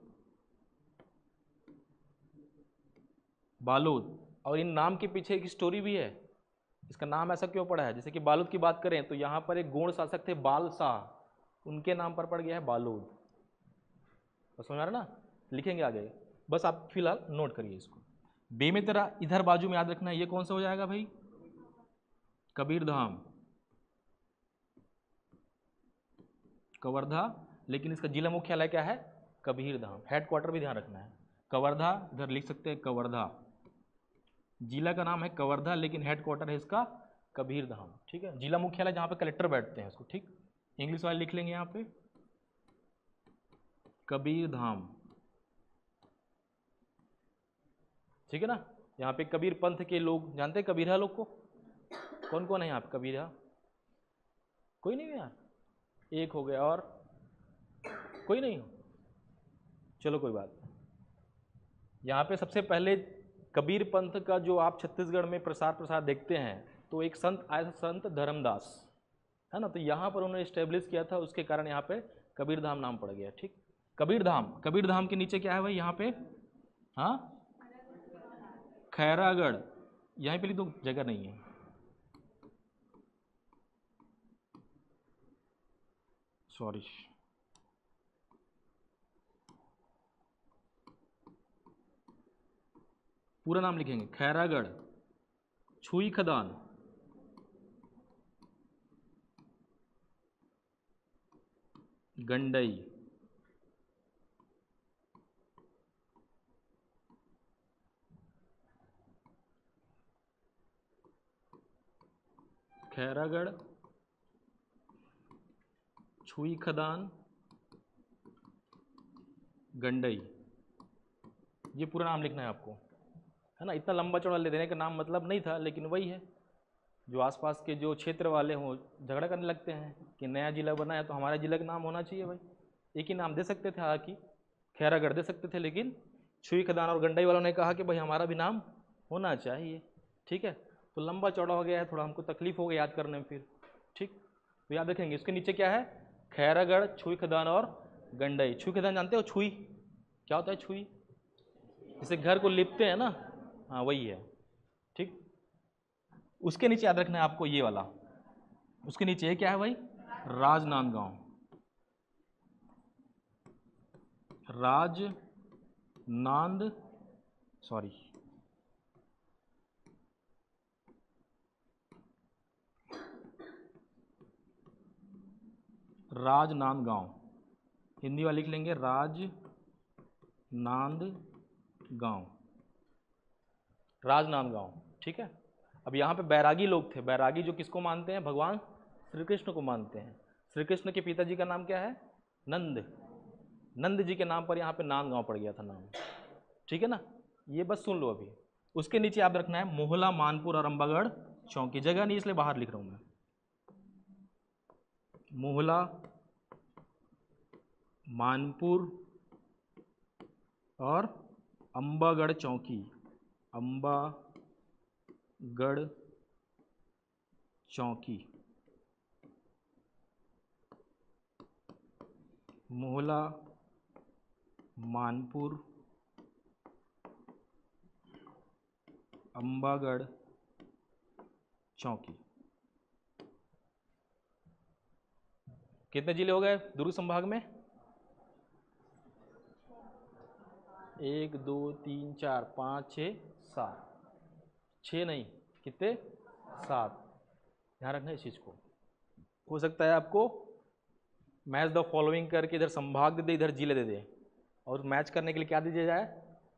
बालोद। और इन नाम के पीछे एक स्टोरी भी है, इसका नाम ऐसा क्यों पड़ा है? जैसे कि बालोद की बात करें तो यहाँ पर एक गोंड शासक थे बाल शाह, उनके नाम पर पड़ गया है बालोद। तो समझ आ रहा ना, लिखेंगे आगे, बस आप फिलहाल नोट करिए इसको। बेमेतरा इधर बाजू में याद रखना है, ये कौन सा हो जाएगा भाई? कबीरधाम, कवर्धा। लेकिन इसका जिला मुख्यालय क्या है? कबीरधाम। हेडक्वार्टर भी ध्यान रखना है, कवर्धा, इधर लिख सकते हैं कवर्धा। जिला का नाम है कवर्धा, लेकिन हेडक्वार्टर है इसका कबीरधाम, ठीक है। जिला मुख्यालय जहाँ पे कलेक्टर बैठते हैं उसको, ठीक। इंग्लिश वाले लिख लेंगे यहाँ पे कबीरधाम, ठीक है ना। यहाँ पे कबीर पंथ के लोग जानते हैं कबीरा लोग को? कौन कौन है यहाँ पे कबीरा? कोई नहीं है यार, एक हो गया, और कोई नहीं हो, चलो कोई बात नहीं। यहाँ पे सबसे पहले कबीर पंथ का जो आप छत्तीसगढ़ में प्रसार देखते हैं, तो एक संत आया था, संत धर्मदास, है ना। तो यहाँ पर उन्होंने इस्टेब्लिश किया था, उसके कारण यहाँ पे कबीरधाम नाम पड़ गया, ठीक। कबीरधाम, कबीरधाम के नीचे क्या है भाई यहाँ पे? हाँ, खैरागढ़। यहाँ पे तो जगह नहीं है, सॉरी। पूरा नाम लिखेंगे, खैरागढ़, छुई खदान, गंडई, खैरागढ़, छुई खदान, गंडई, ये पूरा नाम लिखना है आपको, है ना। इतना लंबा चौड़ा ले देने का नाम मतलब नहीं था, लेकिन वही है, जो आसपास के जो क्षेत्र वाले हों झगड़ा करने लगते हैं कि नया जिला बना है तो हमारा जिला का नाम होना चाहिए भाई। एक ही नाम दे सकते थे, हालांकि खैरागढ़ दे सकते थे, लेकिन छुई खदान और गंडई वालों ने कहा कि भाई हमारा भी नाम होना चाहिए, ठीक है। तो लंबा चौड़ा हो गया है, थोड़ा हमको तकलीफ हो गई याद करने में फिर, ठीक। तो याद रखेंगे, इसके नीचे क्या है? खैरागढ़, छुई खदान और गंडई। छुई खदान जानते हो? छुई क्या होता है? छुई जैसे घर को लिपते हैं ना, हाँ वही है, ठीक। उसके नीचे याद रखना है आपको ये वाला, उसके नीचे क्या है भाई? राजनांदगांव, राजनांद, सॉरी, राजनांदगांव, हिंदी वाले लिख लेंगे राजनांदगांव, राजनांदगांव, ठीक है। अब यहाँ पे बैरागी लोग थे, बैरागी जो किसको मानते हैं, भगवान श्री कृष्ण को मानते हैं। श्री कृष्ण के पिताजी का नाम क्या है, नंद, नंद जी के नाम पर यहाँ पे नांदगांव पड़ गया था नाम, ठीक है ना। ये बस सुन लो अभी। उसके नीचे आप रखना है मोहला, मानपुर और अंबागढ़ चौकी। जगह नहीं इसलिए बाहर लिख रहा हूं मैं, मोहला, मानपुर और अंबागढ़ चौकी, अंबागढ़ चौकी, मोहला, मानपुर, अंबागढ़ चौकी। कितने जिले हो गए दुर्ग संभाग में, 1 2 3 4 5 6 7, 6 नहीं कितने, 7। ध्यान रखना इस चीज को। हो सकता है आपको मैच द फॉलोइंग करके इधर संभाग दे दे, इधर जिले दे दे, और मैच करने के लिए क्या दिया जाए,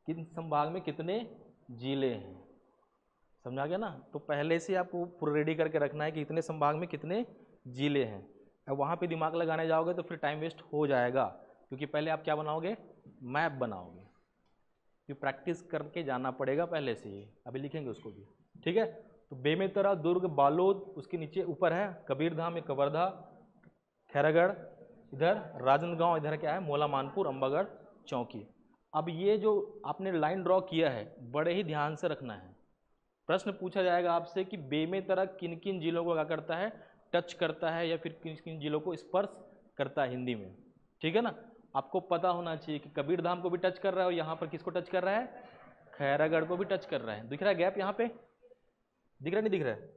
किन संभाग में कितने जिले हैं। समझा गया ना। तो पहले से आपको पूरा रेडी करके रखना है कि इतने संभाग में कितने जिले हैं। अब वहाँ पे दिमाग लगाने जाओगे तो फिर टाइम वेस्ट हो जाएगा, क्योंकि पहले आप क्या बनाओगे, मैप बनाओगे। फिर प्रैक्टिस करके जाना पड़ेगा पहले से ही, अभी लिखेंगे उसको भी, ठीक है। तो बेमेतरा, दुर्ग, बालोद, उसके नीचे ऊपर है कबीरधाम, कवर्धा, खैरागढ़, इधर राजनांदगांव, इधर क्या है मोहला, मानपुर, अंबागढ़ चौकी। अब ये जो आपने लाइन ड्रॉ किया है बड़े ही ध्यान से रखना है। प्रश्न पूछा जाएगा आपसे कि बेमेतरा किन किन जिलों को क्या करता है, टच करता है, या फिर किन किन जिलों को स्पर्श करता है हिंदी में, ठीक है ना। आपको पता होना चाहिए कि कबीरधाम को भी टच कर रहा है और यहाँ पर किसको टच कर रहा है, खैरागढ़ को भी टच कर रहा है। दिख रहा है गैप यहाँ पे, दिख रहा है नहीं दिख रहा है,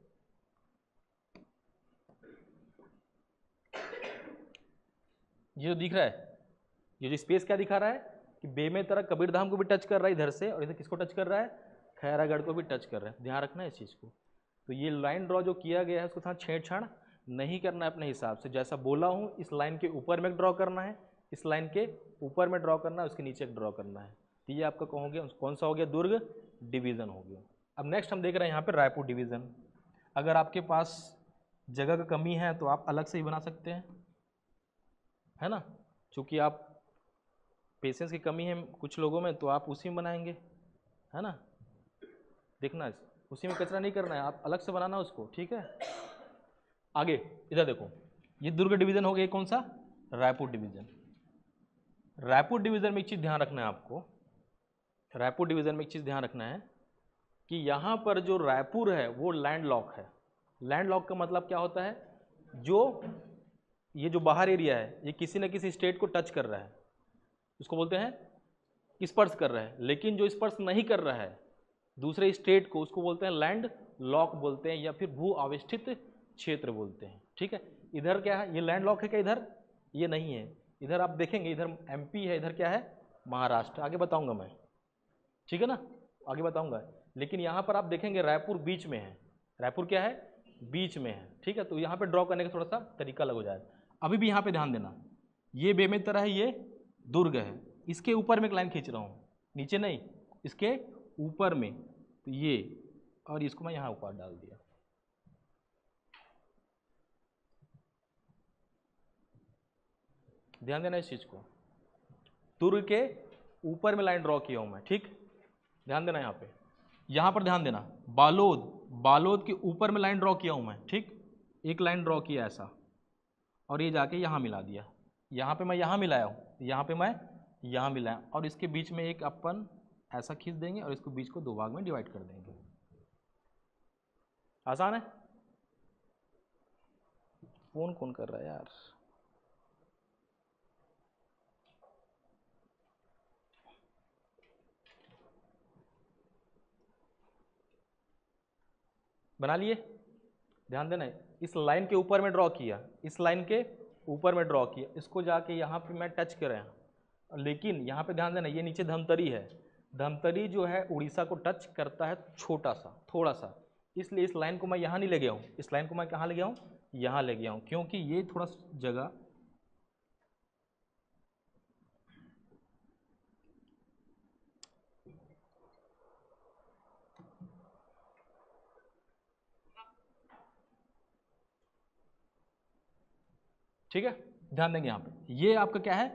ये जो दिख रहा है, ये जो स्पेस क्या दिखा रहा है कि बेमेतरा कबीरधाम को भी टच कर रहा है इधर से, और इधर किसको टच कर रहा है, खैरागढ़ को भी टच कर रहा है। ध्यान रखना है इस चीज़ को। तो ये लाइन ड्रॉ जो किया गया है उसको साथ छेड़छाड़ नहीं करना है अपने हिसाब से। जैसा बोला हूँ इस लाइन के ऊपर में ड्रॉ करना है, इस लाइन के ऊपर में ड्रॉ करना है, उसके नीचे ड्रॉ करना है। तो ये आपका कहोगे कौन सा हो गया, दुर्ग डिवीज़न हो गया। अब नेक्स्ट हम देख रहे हैं यहाँ पर रायपुर डिवीज़न। अगर आपके पास जगह का कमी है तो आप अलग से ही बना सकते हैं, है ना। चूँकि आप पेशेंस की कमी है कुछ लोगों में, तो आप उसी में बनाएंगे, है ना। देखना उसी में कचरा नहीं करना है, आप अलग से बनाना उसको, ठीक है। आगे इधर देखो, ये दुर्ग डिवीजन हो गया, कौन सा, रायपुर डिवीजन। रायपुर डिवीजन में एक चीज़ ध्यान रखना है आपको, रायपुर डिवीजन में एक चीज़ ध्यान रखना है कि यहाँ पर जो रायपुर है वो लैंड लॉक है। लैंड लॉक का मतलब क्या होता है, जो ये जो बाहर एरिया है ये किसी न किसी स्टेट को टच कर रहा है, उसको बोलते हैं स्पर्श कर रहा है। लेकिन जो स्पर्श नहीं कर रहा है दूसरे स्टेट को, उसको बोलते हैं लैंड लॉक बोलते हैं, या फिर भू आविष्ठित क्षेत्र बोलते हैं, ठीक है। इधर क्या है, ये लैंड लॉक है क्या, इधर ये नहीं है। इधर आप देखेंगे इधर एमपी है, इधर क्या है महाराष्ट्र, आगे बताऊंगा मैं, ठीक है ना, आगे बताऊंगा। लेकिन यहाँ पर आप देखेंगे रायपुर बीच में है, रायपुर क्या है, बीच में है, ठीक है। तो यहाँ पे ड्रॉ करने का थोड़ा सा तरीका अलग हो जाएगा। अभी भी यहाँ पे ध्यान देना, ये बेमेतरा है, ये दुर्ग है, इसके ऊपर में एक लाइन खींच रहा हूँ, नीचे नहीं, इसके ऊपर में, तो ये, और इसको मैं यहाँ ऊपर डाल दिया। ध्यान देना इस चीज को, दुर्ग के ऊपर में लाइन ड्रॉ किया हूं मैं, ठीक। ध्यान देना यहाँ पे, यहाँ पर ध्यान देना, बालोद, बालोद के ऊपर में लाइन ड्रॉ किया हूं मैं, ठीक। एक लाइन ड्रॉ किया ऐसा, और ये जाके यहाँ मिला दिया। यहाँ पे मैं यहाँ मिलाया हूँ, यहाँ पे मैं यहाँ मिलाया, और इसके बीच में एक अपन ऐसा खींच देंगे और इसको बीच को 2 भाग में डिवाइड कर देंगे। आसान है। फोन कौन कर रहा है यार, बना लिए। ध्यान देना, इस लाइन के ऊपर में ड्रॉ किया, इस लाइन के ऊपर में ड्रॉ किया, इसको जाके यहाँ पे मैं टच कराया। लेकिन यहाँ पे ध्यान देना, ये नीचे धमतरी है, धमतरी जो है उड़ीसा को टच करता है छोटा सा, थोड़ा सा, इसलिए इस लाइन को मैं यहाँ नहीं ले गया हूँ, इस लाइन को मैं कहाँ ले गया हूँ, यहाँ ले गया हूँ, क्योंकि ये थोड़ा जगह ठीक है, ध्यान देंगे यहाँ पे, ये आपका क्या है,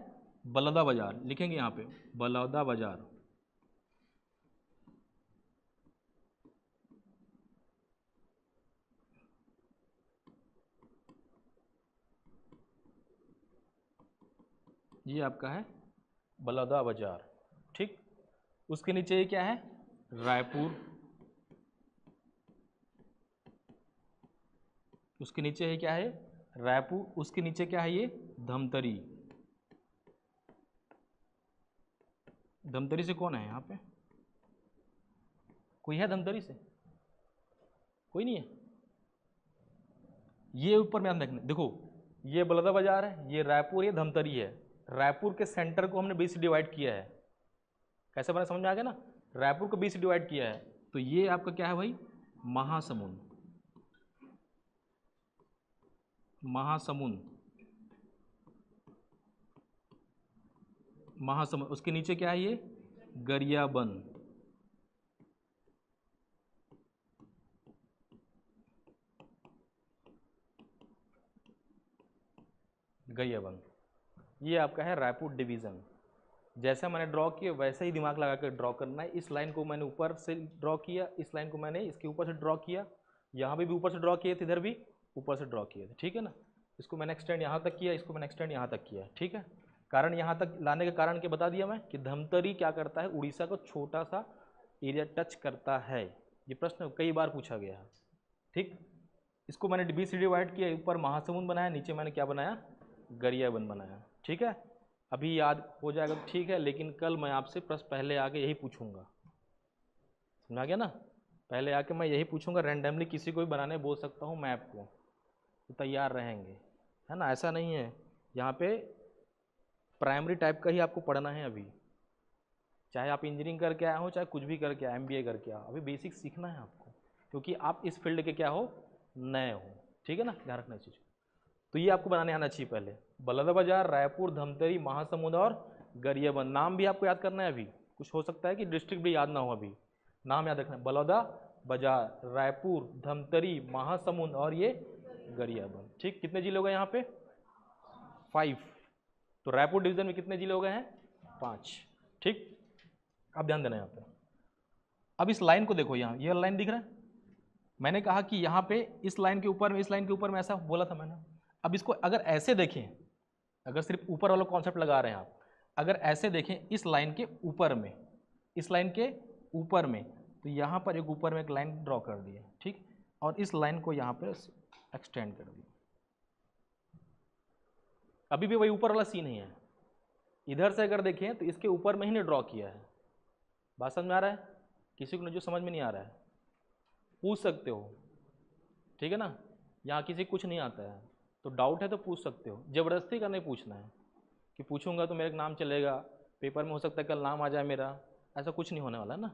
बलौदा बाजार, लिखेंगे यहाँ पे बलौदा बाजार। ये आपका है बलौदा बाजार, ठीक। उसके नीचे ये क्या है, रायपुर। उसके नीचे है क्या है, रायपुर। उसके नीचे क्या है, ये धमतरी। धमतरी से कौन है यहाँ पे, कोई है धमतरी से, कोई नहीं है। ये ऊपर में देखना, देखो ये बलौदा बाजार है, ये रायपुर, ये धमतरी है। रायपुर के सेंटर को हमने 20 से डिवाइड किया है। कैसे बना, समझ में आ गया ना, रायपुर को 20 से डिवाइड किया है, तो ये आपका क्या है भाई, महासमुंद। महासमुंद, महासमुंद। उसके नीचे क्या है, ये गरियाबंद। गरियाबंद, ये आपका है रायपुर डिवीज़न। जैसा मैंने ड्रॉ किया वैसे ही दिमाग लगा कर ड्रॉ करना है। इस लाइन को मैंने ऊपर से ड्रॉ किया, इस लाइन को मैंने इसके ऊपर से ड्रॉ किया, यहाँ भी ऊपर से ड्रॉ किए थे, इधर भी ऊपर से ड्रॉ किए थे, ठीक है ना। इसको मैंने एक्सटेंड यहाँ तक किया, इसको मैंने एक्सटेंड यहाँ तक किया, ठीक है। कारण यहाँ तक लाने का कारण क्या बता दिया मैं, कि धमतरी क्या करता है, उड़ीसा को छोटा सा एरिया टच करता है। ये प्रश्न कई बार पूछा गया है, ठीक। इसको मैंने 20 से डिवाइड किया, ऊपर महासमुंद बनाया, नीचे मैंने क्या बनाया, गरियाबंद बनाया, ठीक है। अभी याद हो जाएगा तो ठीक है, लेकिन कल मैं आपसे प्रश्न पहले आके यही पूछूंगा, समझ आ गया ना। पहले आके मैं यही पूछूंगा, रैंडमली किसी को भी बनाने बोल सकता हूँ मैप को, तो तैयार रहेंगे, है ना। ऐसा नहीं है, यहाँ पे प्राइमरी टाइप का ही आपको पढ़ना है अभी, चाहे आप इंजीनियरिंग करके आए हो, चाहे कुछ भी करके आए, MBA करके आओ, अभी बेसिक सीखना है आपको, क्योंकि आप इस फील्ड के क्या हो, नए हो, ठीक है ना, ध्यान रखना चीज़। तो ये आपको बनाने आना चाहिए पहले, बलौदा बाजार, रायपुर, धमतरी, महासमुंद और गरियाबंद। नाम भी आपको याद करना है, अभी कुछ हो सकता है कि डिस्ट्रिक्ट भी याद ना हो, अभी नाम याद रखना है, बलौदा बाजार, रायपुर, धमतरी, महासमुंद और ये गरियाबंद, ठीक। कितने जिले हो गए यहाँ पे, 5। तो रायपुर डिवीजन में कितने जिले हो गए हैं, 5, ठीक। अब ध्यान देना यहाँ पे। अब इस लाइन को देखो, यहाँ ये लाइन दिख रहा है, मैंने कहा कि यहाँ पे इस लाइन के ऊपर में, इस लाइन के ऊपर में, ऐसा बोला था मैंने। अब इसको अगर ऐसे देखें, अगर सिर्फ ऊपर वाला कॉन्सेप्ट लगा रहे हैं आप, अगर ऐसे देखें इस लाइन के ऊपर में, इस लाइन के ऊपर में, तो यहाँ पर एक ऊपर में एक लाइन ड्रॉ कर दी है, ठीक। और इस लाइन को यहाँ पर एक्सटेंड कर दिया। अभी भी वही ऊपर वाला सीन ही है, इधर से अगर देखें तो इसके ऊपर में ही ने ड्रॉ किया है। बात समझ में आ रहा है, किसी को जो समझ में नहीं आ रहा है पूछ सकते हो, ठीक है ना। यहाँ किसी कुछ नहीं आता है तो डाउट है तो पूछ सकते हो, ज़बरदस्ती का नहीं पूछना है कि पूछूंगा तो मेरा नाम चलेगा, पेपर में हो सकता है कल नाम आ जाए मेरा, ऐसा कुछ नहीं होने वाला ना।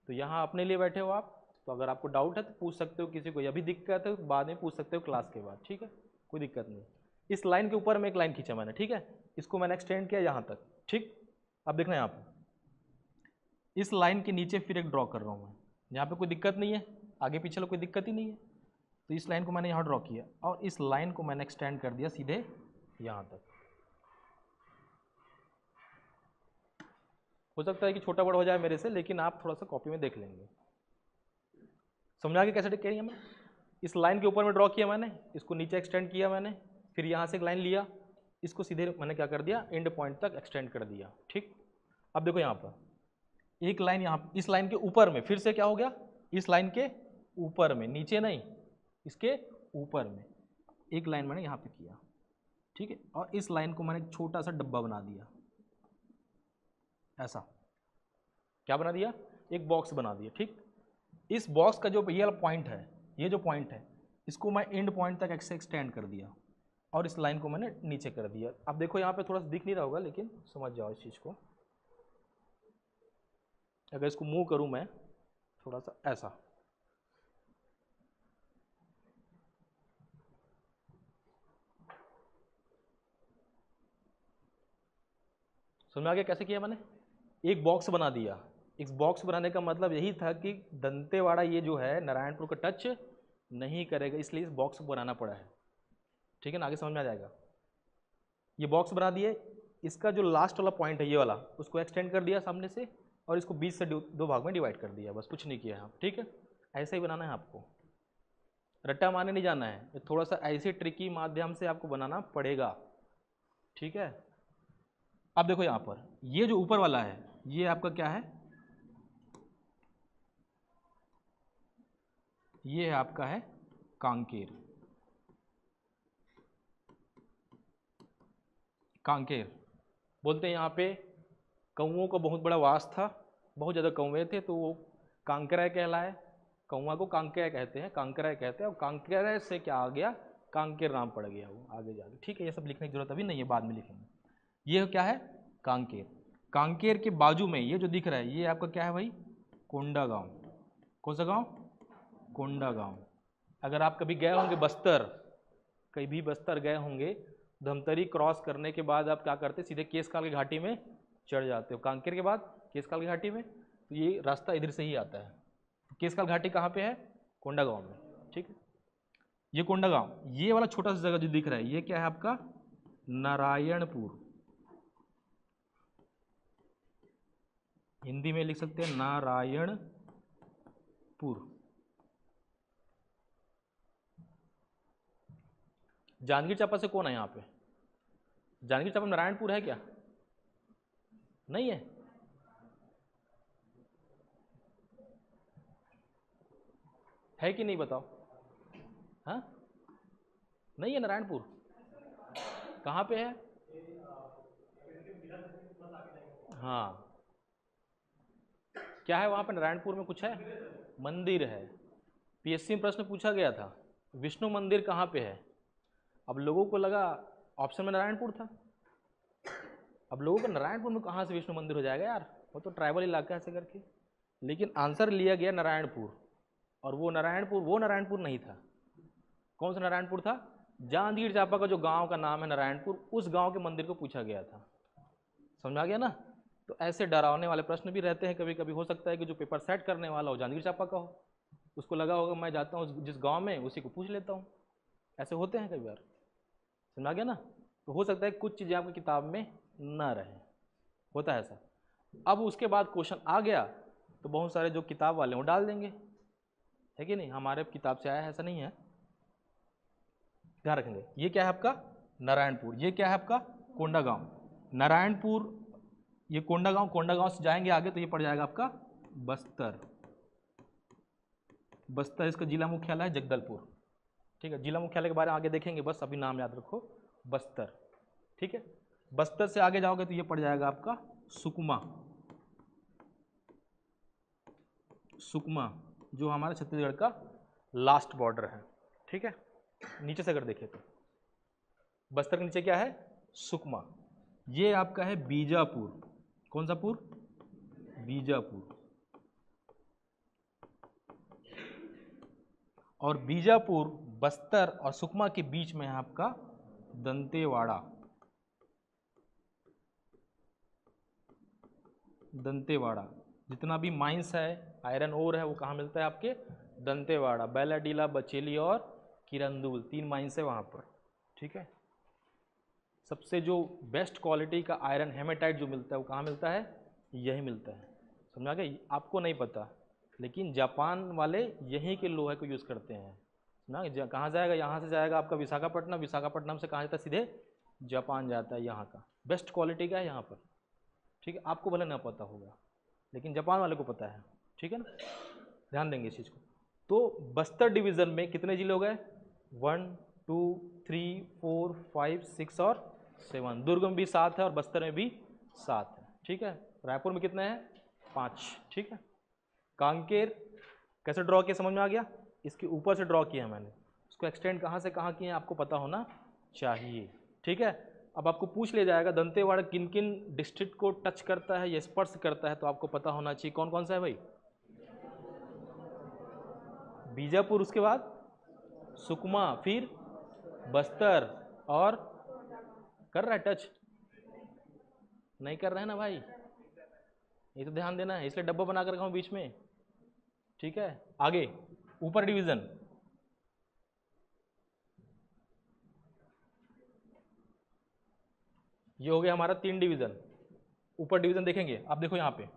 तो यहाँ अपने लिए बैठे हो आप, तो अगर आपको डाउट है तो पूछ सकते हो किसी को, अभी दिक्कत है तो बाद में पूछ सकते हो क्लास के बाद, ठीक है, कोई दिक्कत नहीं। इस लाइन के ऊपर में एक लाइन खींचा मैंने, ठीक है, इसको मैंने एक्सटेंड किया यहाँ तक, ठीक। अब देखना यहाँ पर इस लाइन के नीचे फिर एक ड्रॉ कर रहा हूँ मैं, यहाँ पे कोई दिक्कत नहीं है, आगे पीछे कोई दिक्कत ही नहीं है। तो इस लाइन को मैंने यहाँ ड्रॉ किया और इस लाइन को मैंने एक्सटेंड कर दिया सीधे यहाँ तक। हो सकता है कि छोटा बड़ा हो जाए मेरे से, लेकिन आप थोड़ा सा कॉपी में देख लेंगे। समझा के कैसे करेंगे मैं, इस लाइन के ऊपर में ड्रॉ किया मैंने, इसको नीचे एक्सटेंड किया मैंने, फिर यहाँ से एक लाइन लिया, इसको सीधे मैंने क्या कर दिया, एंड पॉइंट तक एक्सटेंड कर दिया, ठीक। अब देखो यहाँ पर एक लाइन, यहाँ इस लाइन के ऊपर में फिर से क्या हो गया, इस लाइन के ऊपर में, नीचे नहीं, इसके ऊपर में एक लाइन मैंने यहाँ पे किया, ठीक है। और इस लाइन को मैंने छोटा सा डब्बा बना दिया, ऐसा क्या बना दिया, एक बॉक्स बना दिया, ठीक। इस बॉक्स का जो ये वाला पॉइंट है, ये जो पॉइंट है, इसको मैं एंड पॉइंट तक एक्सटेंड कर दिया और इस लाइन को मैंने नीचे कर दिया। अब देखो यहाँ पे थोड़ा सा दिख नहीं रहा होगा, लेकिन समझ जाओ इस चीज़ को। अगर इसको मूव करूँ मैं थोड़ा सा ऐसा, समझ में आ गया कैसे किया मैंने, एक बॉक्स बना दिया। इस बॉक्स बनाने का मतलब यही था कि दंतेवाड़ा ये जो है नारायणपुर का टच नहीं करेगा, इसलिए इस बॉक्स को बनाना पड़ा है, ठीक है ना, आगे समझ में आ जाएगा। ये बॉक्स बना दिए, इसका जो लास्ट वाला पॉइंट है ये वाला, उसको एक्सटेंड कर दिया सामने से और इसको 20 से दो भाग में डिवाइड कर दिया, बस कुछ नहीं किया है आप। ठीक है, ऐसे ही बनाना है आपको, रट्टा मारने नहीं जाना है, ये थोड़ा सा ऐसे ट्रिकी माध्यम से आपको बनाना पड़ेगा। ठीक है, अब देखो यहाँ पर ये जो ऊपर वाला है ये आपका क्या है, ये है आपका है कांकेर। कांकेर बोलते हैं यहाँ पे, कौओं का बहुत बड़ा वास था, बहुत ज़्यादा कौवे थे तो वो कांकराय कहलाए, कौआ को कांकेय कहते हैं, कांकराय कहते हैं, और कांकराय से क्या आ गया, कांकेर नाम पड़ गया वो आगे जाके। ठीक है, ये सब लिखने की जरूरत अभी नहीं है, बाद में लिखेंगे। ये क्या है, कांकेर। कांकेर के बाजू में ये जो दिख रहा है ये आपका क्या है भाई, कोंडागांव। कौन सा गांव, कोंडागांव। अगर आप कभी गए होंगे बस्तर, कभी बस्तर गए होंगे, धमतरी क्रॉस करने के बाद आप क्या करते, सीधे केसकाल की घाटी में चढ़ जाते हो, कांकेर के बाद केसकाल की घाटी में, तो ये रास्ता इधर से ही आता है। केसकाल घाटी कहाँ पे है, कोंडागांव में। ठीक है, ये कोंडागांव, ये वाला छोटा सा जगह जो दिख रहा है ये क्या है आपका, नारायणपुर। हिंदी में लिख सकते हैं नारायणपुर। जांजगीर चांपा से कौन है यहाँ पे, जांजगीर चांपा नारायणपुर है क्या, नहीं है, है कि नहीं बताओ, हाँ नहीं है नारायणपुर, कहाँ पे है, हाँ क्या है वहाँ पे नारायणपुर में, कुछ है, मंदिर है। पीएससी में प्रश्न पूछा गया था, विष्णु मंदिर कहाँ पे है, अब लोगों को लगा ऑप्शन में नारायणपुर था, अब लोगों को नारायणपुर में कहाँ से विष्णु मंदिर हो जाएगा यार, वो तो ट्राइबल इलाका है ऐसे करके, लेकिन आंसर लिया गया नारायणपुर, और वो नारायणपुर नहीं था। कौन सा नारायणपुर था, जांजगीर चांपा का जो गांव का नाम है नारायणपुर, उस गांव के मंदिर को पूछा गया था। समझ आ गया ना। तो ऐसे डरावने वाले प्रश्न भी रहते हैं कभी कभी, हो सकता है कि जो पेपर सेट करने वाला हो जांजगीर चांपा का हो, उसको लगा होगा मैं जाता हूँ जिस गांव में उसी को पूछ लेता हूँ, ऐसे होते हैं कई बार। समझ आ गया ना। तो हो सकता है कुछ चीज़ें आपकी किताब में ना रहे, होता है ऐसा। अब उसके बाद क्वेश्चन आ गया तो बहुत सारे जो किताब वाले वो डाल देंगे, है कि नहीं, हमारे किताब से आया है ऐसा नहीं है, ध्यान रखेंगे। ये क्या है आपका नारायणपुर, ये क्या है आपका कोंडागांव। नारायणपुर, ये कोंडागांव, कोंडागांव से जाएंगे आगे तो ये पड़ जाएगा आपका बस्तर। बस्तर इसका जिला मुख्यालय है जगदलपुर। ठीक है, जिला मुख्यालय के बारे में आगे देखेंगे, बस अभी नाम याद रखो बस्तर। ठीक है, बस्तर से आगे जाओगे तो ये पड़ जाएगा आपका सुकमा। सुकमा जो हमारे छत्तीसगढ़ का लास्ट बॉर्डर है। ठीक है, नीचे से अगर देखें तो बस्तर के नीचे क्या है, सुकमा। ये आपका है बीजापुर। कौन सा पुर, बीजापुर। और बीजापुर, बस्तर और सुकमा के बीच में है आपका दंतेवाड़ा। दंतेवाड़ा, जितना भी माइंस है, आयरन ओर है, वो कहाँ मिलता है आपके दंतेवाड़ा। बैलाडीला, बचेली और किरंदुल, 3 माइंस है वहाँ पर। ठीक है, सबसे जो बेस्ट क्वालिटी का आयरन हेमेटाइट जो मिलता है वो कहाँ मिलता है, यही मिलता है। समझा गया, आपको नहीं पता, लेकिन जापान वाले यहीं के लोहे को यूज़ करते हैं ना। कहाँ जाएगा, यहाँ से जाएगा आपका विशाखापट्टनम, विशाखापट्टनम से कहाँ जाता है, सीधे जापान जाता है। यहाँ का बेस्ट क्वालिटी का है यहाँ पर। ठीक है, आपको भले ना पता होगा लेकिन जापान वाले को पता है। ठीक है ना, ध्यान देंगे इस चीज़ को। तो बस्तर डिवीज़न में कितने जिले हो गए, 1 2 3 4 5 6 और 7। दुर्ग में भी 7 है और बस्तर में भी 7 है। ठीक है, रायपुर में कितने हैं, 5। ठीक है, कांकेर कैसे ड्रॉ किया समझ में आ गया, इसके ऊपर से ड्रॉ किया मैंने, उसको एक्सटेंड कहाँ से कहाँ किए आपको पता होना चाहिए। ठीक है, अब आपको पूछ लिया जाएगा दंतेवाड़ा किन किन डिस्ट्रिक्ट को टच करता है या स्पर्श करता है, तो आपको पता होना चाहिए कौन कौन सा है भाई, बीजापुर, उसके बाद सुकमा, फिर बस्तर, और कर रहा है टच, नहीं कर रहे हैं ना भाई, ये तो ध्यान देना है, इसलिए डब्बा बना कर रखा हूँ बीच में। ठीक है, आगे ऊपर डिवीजन, ये हो गया हमारा 3 डिवीजन। ऊपर डिवीजन देखेंगे आप, देखो यहाँ पे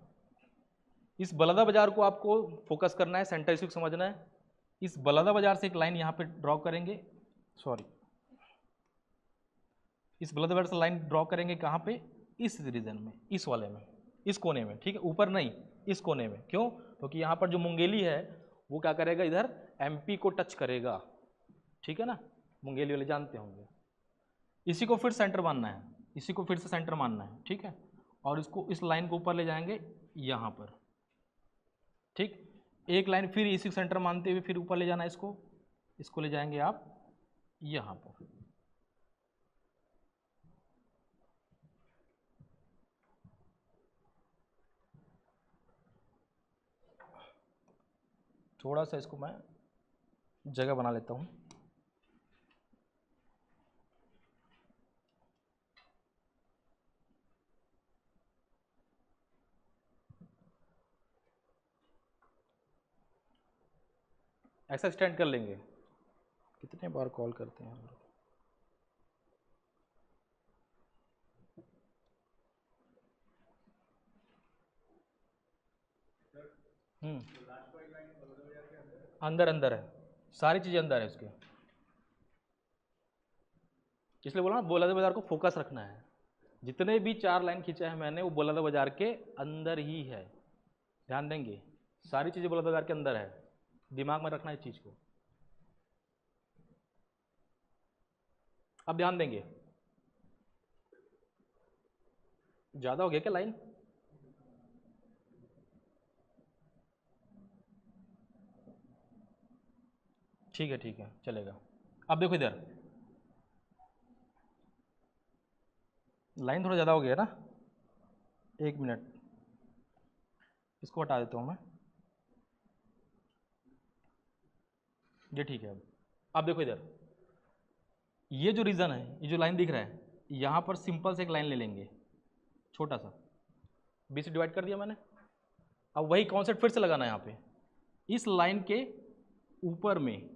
इस बलौदा बाजार को आपको फोकस करना है, सेंटर इशू समझना है। इस बलौदा बाजार से एक लाइन यहाँ पे ड्रॉ करेंगे, सॉरी इस बलौदा बाजार से लाइन ड्रॉ करेंगे कहाँ पे, इस रीजन में, इस वाले में, इस कोने में, ठीक है, ऊपर नहीं, इस कोने में। क्यों? क्योंकि यहाँ पर जो मुंगेली है वो क्या करेगा, इधर एमपी को टच करेगा, ठीक है ना, मुंगेली वाले जानते होंगे। इसी को फिर सेंटर मानना है, इसी को फिर से सेंटर मानना है, ठीक है, और इसको इस लाइन को ऊपर ले जाएंगे यहाँ पर, ठीक। एक लाइन फिर इसी सेंटर मानते हुए फिर ऊपर ले जाना है इसको, इसको ले जाएंगे आप यहाँ पर। थोड़ा सा इसको मैं जगह बना लेता हूँ। ऐसा स्टैंड कर लेंगे। कितने बार कॉल करते हैं हम लोग। अंदर अंदर है, सारी चीज़ें अंदर है उसके, इसलिए बोला ना बलौदा बाजार को फोकस रखना है। जितने भी 4 लाइन खींचा है मैंने वो बलौदा बाजार के अंदर ही है, ध्यान देंगे, सारी चीज़ें बलौदा बाजार के अंदर है, दिमाग में रखना है इस चीज़ को। अब ध्यान देंगे, ज़्यादा हो गया क्या लाइन? ठीक है ठीक है, चलेगा। अब देखो इधर लाइन थोड़ा ज़्यादा हो गया ना, 1 मिनट, इसको हटा देता हूँ मैं, ये ठीक है। अब देखो इधर ये जो रीजन है, ये जो लाइन दिख रहा है, यहाँ पर सिंपल से एक लाइन ले लेंगे, छोटा सा, बी से डिवाइड कर दिया मैंने। अब वही कॉन्सेप्ट फिर से लगाना है यहाँ पे, इस लाइन के ऊपर में,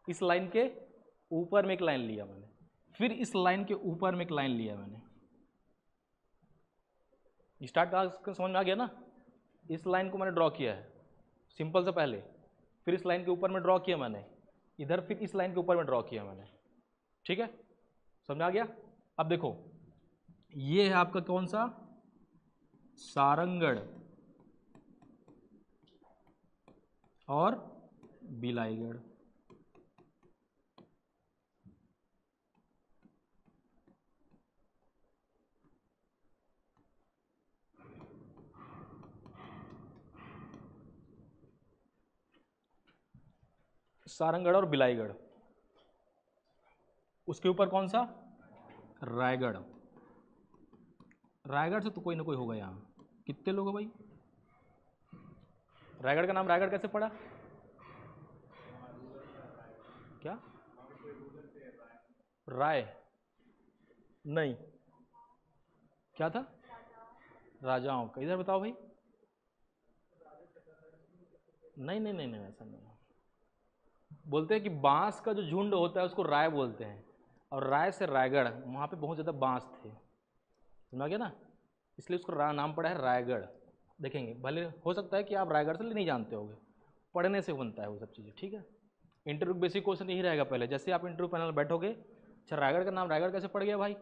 इस लाइन के ऊपर में एक लाइन लिया मैंने, फिर इस लाइन के ऊपर में एक लाइन लिया मैंने। स्टार्ट का समझ में आ गया ना? इस लाइन को मैंने ड्रॉ किया है सिंपल से पहले, फिर इस लाइन के ऊपर में ड्रॉ किया मैंने इधर, फिर इस लाइन के ऊपर में ड्रॉ किया मैंने, ठीक है, समझ में आ गया? अब देखो ये है आपका कौन सा, सारंगढ़ और बिलाईगढ़। सारंगढ़ और बिलाईगढ़, उसके ऊपर कौन सा, रायगढ़। रायगढ़ से तो कोई ना कोई होगा यहाँ, कितने लोग हो भाई? रायगढ़ का नाम रायगढ़ कैसे पड़ा? क्या राय? नहीं, क्या था? राजाओं का। इधर बताओ भाई। नहीं नहीं नहीं नहीं, ऐसा नहीं। बोलते हैं कि बांस का जो झुंड होता है उसको राय बोलते हैं, और राय से रायगढ़, वहाँ पे बहुत ज़्यादा बांस थे, समझ गया ना, इसलिए उसको नाम पड़ा है रायगढ़। देखेंगे, भले हो सकता है कि आप रायगढ़ से नहीं जानते होगे, पढ़ने से बनता है वो सब चीज़ें, ठीक है। इंटरव्यू बेसिक क्वेश्चन यही रहेगा पहले, जैसे आप इंटरव्यू पैनल बैठोगे, अच्छा रायगढ़ का नाम रायगढ़ कैसे पड़ गया भाई,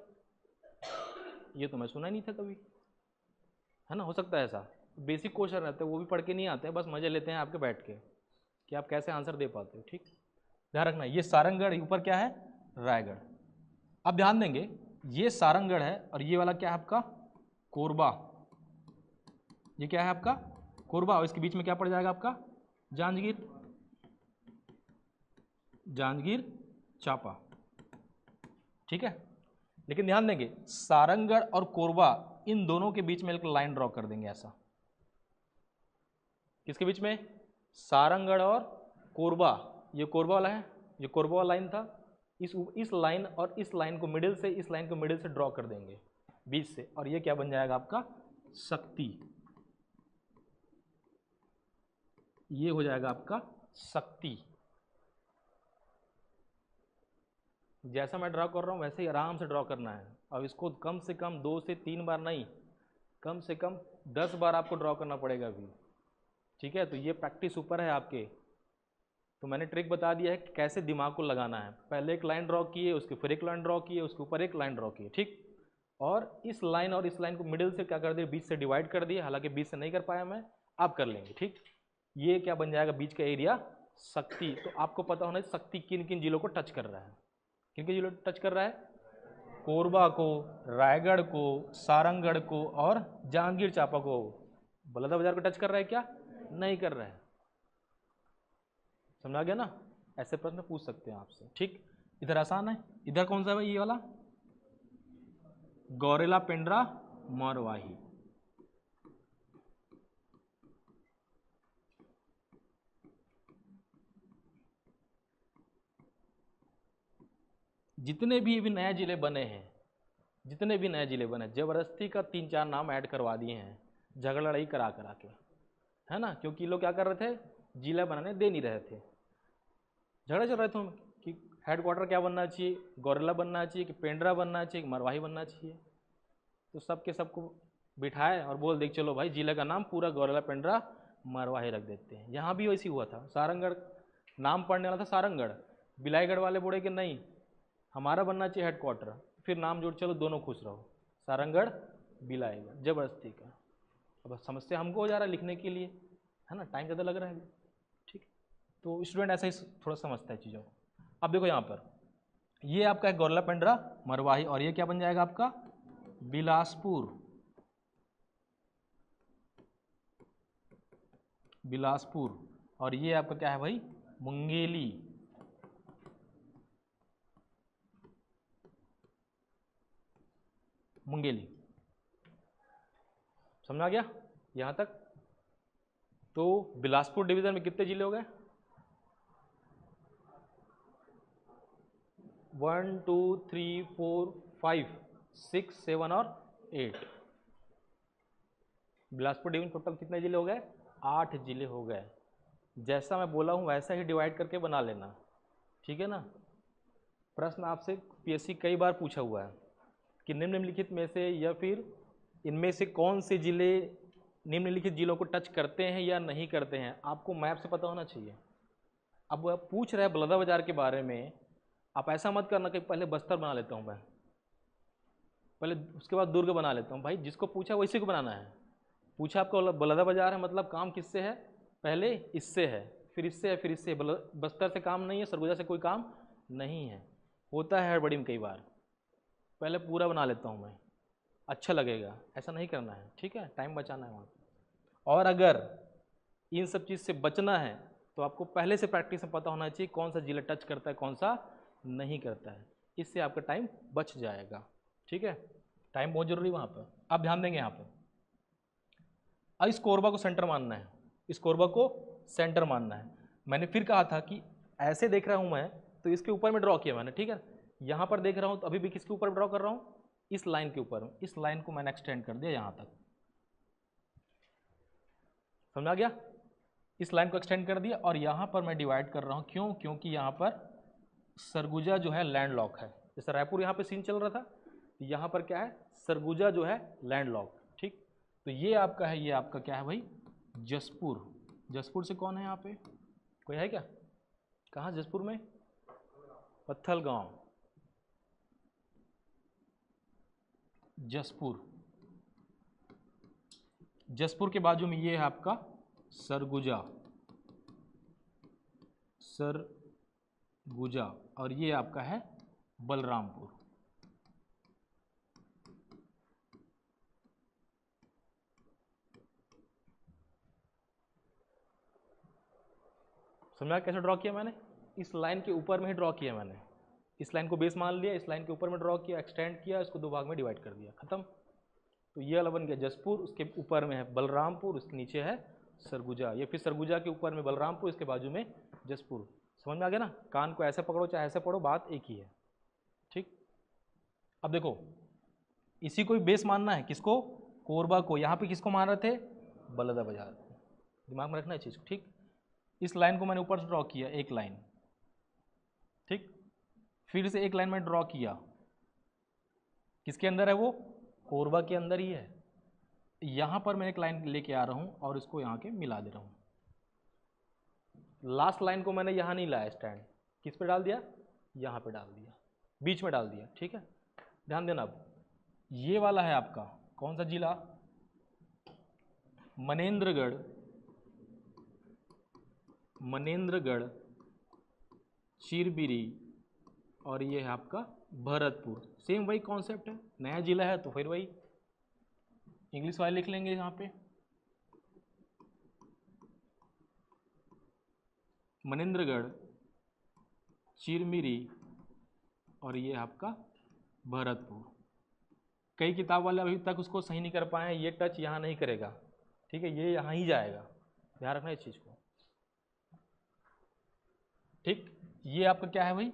ये तो मैं सुना ही नहीं था कभी, है ना, हो सकता है ऐसा। बेसिक क्वेश्चन रहते हैं वो भी पढ़ के नहीं आते हैं, बस मजे लेते हैं आपके बैठ के कि आप कैसे आंसर दे पाते हो, ठीक। ध्यान रखना ये सारंगढ़, ऊपर क्या है, रायगढ़। अब ध्यान देंगे ये सारंगढ़ है और ये वाला क्या है आपका, कोरबा। ये क्या है आपका, कोरबा, और इसके बीच में क्या पड़ जाएगा आपका, जांजगीर, जांजगीर चांपा, ठीक है। लेकिन ध्यान देंगे सारंगढ़ और कोरबा, इन दोनों के बीच में एक लाइन ड्रॉ कर देंगे ऐसा। किसके बीच में, सारंगढ़ और कोरबा, ये कोरबा वाला है, ये कोरबा वाला लाइन था, इस लाइन और इस लाइन को मिडिल से, इस लाइन को मिडिल से ड्रॉ कर देंगे बीच से, और ये क्या बन जाएगा आपका, शक्ति। ये हो जाएगा आपका शक्ति। जैसा मैं ड्रॉ कर रहा हूँ वैसे ही आराम से ड्रॉ करना है। अब इसको कम से कम 2 से 3 बार नहीं, कम से कम 10 बार आपको ड्रॉ करना पड़ेगा अभी, ठीक है। तो ये प्रैक्टिस ऊपर है आपके। तो मैंने ट्रिक बता दिया है कि कैसे दिमाग को लगाना है। पहले एक लाइन ड्रॉ किए, उसके फिर एक लाइन ड्रॉ किए, उसके ऊपर एक लाइन ड्रॉ किए, ठीक। और इस लाइन और इस लाइन को मिडिल से क्या कर दिया, बीच से डिवाइड कर दिया। हालांकि बीच से नहीं कर पाया मैं, आप कर लेंगे, ठीक। ये क्या बन जाएगा, बीच का एरिया शक्ति। तो आपको पता होना चाहिए शक्ति किन किन जिलों को टच कर रहा है। किन किन जिलों को टच कर रहा है, कोरबा को, रायगढ़ को, सारंगढ़ को और जांजगीर चांपा को। बलौदाबाजार को टच कर रहा है क्या, नहीं कर रहा है। समझा गया ना। ऐसे प्रश्न पूछ सकते हैं आपसे, ठीक। इधर आसान है। इधर कौन सा है भाई, ये वाला गौरेला पेंड्रा मरवाही। जितने भी नए जिले बने हैं, जितने भी नए जिले बने, जबरदस्ती का 3-4 नाम ऐड करवा दिए हैं, झगड़ा लड़ाई करा करा के, है ना। क्योंकि लोग क्या कर रहे थे, जिला बनाने दे नहीं रहे थे, झगड़ा चल रहे थे कि हेडक्वार्टर क्या बनना चाहिए, गौरेला बनना चाहिए कि पेंड्रा बनना चाहिए कि मरवाही बनना चाहिए। तो सबके सबको बिठाए और बोल देख चलो भाई जिले का नाम पूरा गौरेला पेंड्रा मरवाही रख देते हैं। यहाँ भी वैसी हुआ था, सारंगढ़ नाम पढ़ने वाला था सारंगढ़, बिलाईगढ़ वाले बोले कि नहीं हमारा बनना चाहिए हेडक्वार्टर, फिर नाम जोड़ चलो दोनों खुश रहो, सारंगढ़ बिलाईगढ़, जबरदस्ती का। अब समस्या हमको हो जा रहा है लिखने के लिए, है ना, टाइम ज़्यादा लग रहा है, ठीक। तो स्टूडेंट ऐसा ही थोड़ा समझता है चीज़ों को। अब देखो यहाँ पर ये आपका है गौरेला पेंड्रा मरवाही, और ये क्या बन जाएगा आपका बिलासपुर, बिलासपुर। और ये आपका क्या है भाई, मुंगेली। मुंगेली, समझ आ गया यहाँ तक। तो बिलासपुर डिवीजन में कितने जिले हो गए, 1 2 3 4 5 6 7 और 8। बिलासपुर डिवीजन टोटल कितने जिले हो गए, 8 जिले हो गए। जैसा मैं बोला हूँ वैसा ही डिवाइड करके बना लेना, ठीक है ना। प्रश्न आपसे पीएससी कई बार पूछा हुआ है कि निम्नलिखित में से या फिर इनमें से कौन से जिले निम्नलिखित जिलों को टच करते हैं या नहीं करते हैं, आपको मैप से पता होना चाहिए। अब वह पूछ रहे हैं बलौदाबाजार के बारे में, आप ऐसा मत करना कि पहले बस्तर बना लेता हूँ मैं, पहले उसके बाद दुर्ग बना लेता हूँ। भाई जिसको पूछा वैसे को बनाना है। पूछा आपको बलौदाबाजार है, मतलब काम किससे है, पहले इससे है, फिर इससे है, फिर इससे। बस्तर से काम नहीं है, सरगुजा से कोई काम नहीं है। होता है हड़बड़ी में कई बार, पहले पूरा बना लेता हूँ मैं, अच्छा लगेगा। ऐसा नहीं करना है, ठीक है, टाइम बचाना है वहाँ पर। और अगर इन सब चीज़ से बचना है तो आपको पहले से प्रैक्टिस में पता होना चाहिए कौन सा जिला टच करता है कौन सा नहीं करता है। इससे आपका टाइम बच जाएगा, ठीक है। टाइम बहुत जरूरी वहाँ पर, आप ध्यान देंगे यहाँ पर। अब इस कोरबा को सेंटर मानना है, इस कोरबा को सेंटर मानना है। मैंने फिर कहा था कि ऐसे देख रहा हूँ मैं तो इसके ऊपर में ड्रॉ किया मैंने, ठीक है। यहाँ पर देख रहा हूँ तो अभी भी किसके ऊपर ड्रॉ कर रहा हूँ, इस लाइन के ऊपर। इस लाइन को मैंने एक्सटेंड कर दिया यहाँ तक, समझ आ गया। इस लाइन को एक्सटेंड कर दिया और यहाँ पर मैं डिवाइड कर रहा हूँ, क्यों, क्योंकि यहाँ पर सरगुजा जो है लैंडलॉक है। जैसे रायपुर यहाँ पे सीन चल रहा था, यहाँ पर क्या है, सरगुजा जो है लैंडलॉक, ठीक। तो ये आपका है, ये आपका क्या है भाई, जसपुर। जसपुर से कौन है यहाँ पे, कोई है क्या, कहाँ जसपुर में, पत्थलगांव, जसपुर। जसपुर के बाजू में ये है आपका सरगुजा, सरगुजा। और ये आपका है बलरामपुर। समझा कैसे ड्रॉ किया मैंने, इस लाइन के ऊपर में ही ड्रॉ किया मैंने। इस लाइन को बेस मान लिया, इस लाइन के ऊपर में ड्रॉ किया, एक्सटेंड किया, इसको 2 भाग में डिवाइड कर दिया, खत्म। तो ये वाला बन गया जसपुर, उसके ऊपर में है बलरामपुर, उसके नीचे है सरगुजा। ये फिर सरगुजा के ऊपर में बलरामपुर, इसके बाजू में जसपुर। समझ में आ गया ना। कान को ऐसे पकड़ो चाहे ऐसे पढ़ो, बात एक ही है, ठीक। अब देखो इसी को भी बेस मानना है, किसको, कोरबा को। यहाँ पे किसको मान रहे थे, बलौदाबाजार को। दिमाग में रखना है चीज़, ठीक। इस लाइन को मैंने ऊपर से ड्रॉ किया, एक लाइन, ठीक। फिर से एक लाइन में ड्रॉ किया, किसके अंदर है वो, कोरबा के अंदर ही है। यहाँ पर मैं एक लाइन लेके आ रहा हूँ और इसको यहाँ के मिला दे रहा हूँ। लास्ट लाइन को मैंने यहाँ नहीं लाया स्टैंड, किस पे डाल दिया, यहाँ पे डाल दिया, बीच में डाल दिया, ठीक है। ध्यान देना, अब ये वाला है आपका कौन सा जिला, मनेंद्रगढ़, मनेंद्रगढ़, चिरबिरी, और ये है आपका भरतपुर। सेम वही कॉन्सेप्ट है, नया जिला है तो फिर वही इंग्लिश वाले लिख लेंगे यहाँ पे, मनेंद्रगढ़, चिरमिरी, और ये आपका भरतपुर। कई किताब वाले अभी तक उसको सही नहीं कर पाए हैं, ये टच यहाँ नहीं करेगा, ठीक है, ये यहाँ ही जाएगा, ध्यान रखना इस चीज़ को, ठीक। ये आपका क्या है भाई,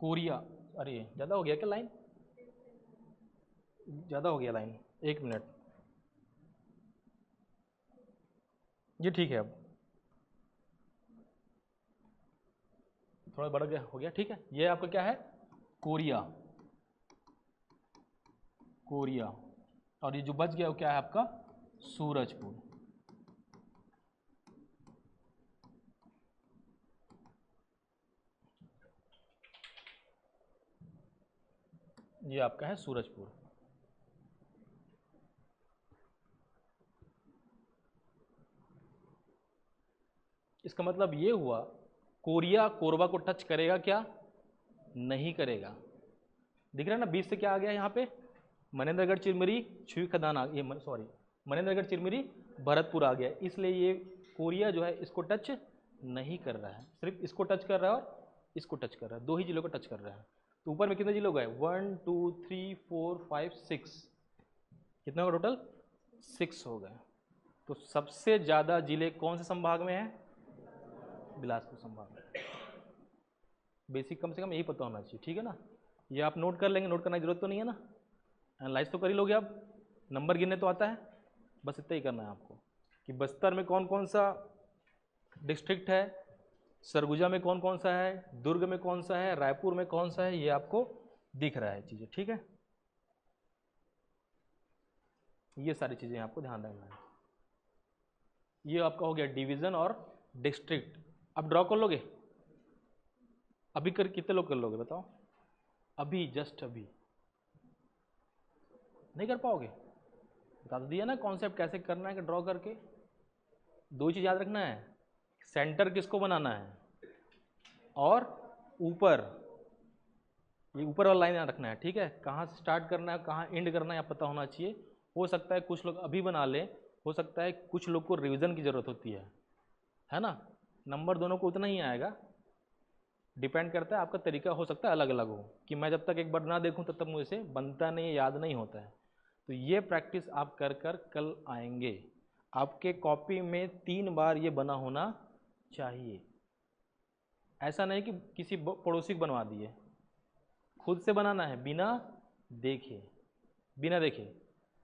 कोरिया। अरे ज़्यादा हो गया क्या लाइन, ज़्यादा हो गया लाइन, एक मिनट, ये ठीक है, अब थोड़ा बढ़ गया, हो गया, ठीक है। ये आपका क्या है, कोरिया, कोरिया, और ये जो बच गया वो क्या है आपका, सूरजपुर। ये आपका है सूरजपुर। इसका मतलब ये हुआ, कोरिया कोरबा को टच करेगा क्या, नहीं करेगा। दिख रहा है ना, बीच से क्या आ गया यहाँ पे, मनेंद्रगढ़ चिरमिरी छुई खदान आ गया, सॉरी मनेंद्रगढ़ चिरमिरी भरतपुर आ गया, इसलिए ये कोरिया जो है इसको टच नहीं कर रहा है, सिर्फ इसको टच कर रहा है और इसको टच कर रहा है, दो ही जिलों को टच कर रहा है। तो ऊपर में कितने जिले हो गए, 1 2 3 4 5 6, कितने का टोटल, 6 हो गए। तो सबसे ज़्यादा जिले कौन से संभाग में है, बिलासपुर संभाग में। बेसिक कम से कम यही पता होना चाहिए, ठीक है ना। ये आप नोट कर लेंगे, नोट करने की जरूरत तो नहीं है ना, एनालाइज तो कर ही लोगे आप, नंबर गिनने तो आता है, बस इतना ही करना है आपको कि बस्तर में कौन कौन सा डिस्ट्रिक्ट है, सरगुजा में कौन कौन सा है, दुर्ग में कौन सा है, रायपुर में कौन सा है, ये आपको दिख रहा है चीज़ें, ठीक है। ये सारी चीज़ें आपको ध्यान रखना है। ये आपका हो गया डिवीज़न और डिस्ट्रिक्ट। अब ड्रॉ कर लोगे, अभी कर कितने लोग कर लोगे बताओ, अभी जस्ट अभी नहीं कर पाओगे, बता दिया ना कॉन्सेप्ट कैसे करना है कि ड्रॉ करके। दो चीज़ याद रखना है, सेंटर किसको बनाना है और ऊपर, ये ऊपर वाला लाइन याद रखना है, ठीक है। कहाँ से स्टार्ट करना है कहाँ एंड करना है आप पता होना चाहिए। हो सकता है कुछ लोग अभी बना लें, हो सकता है कुछ लोग को रिवीजन की ज़रूरत होती है ना। नंबर दोनों को उतना ही आएगा, डिपेंड करता है, आपका तरीका हो सकता है अलग अलग हो, कि मैं जब तक एक बार ना देखूं तब तक मुझे से बनता नहीं, याद नहीं होता है। तो ये प्रैक्टिस आप कर कर कल आएंगे, आपके कॉपी में 3 बार ये बना होना चाहिए। ऐसा नहीं कि किसी पड़ोसी को बनवा दिए, खुद से बनाना है, बिना देखे, बिना देखे,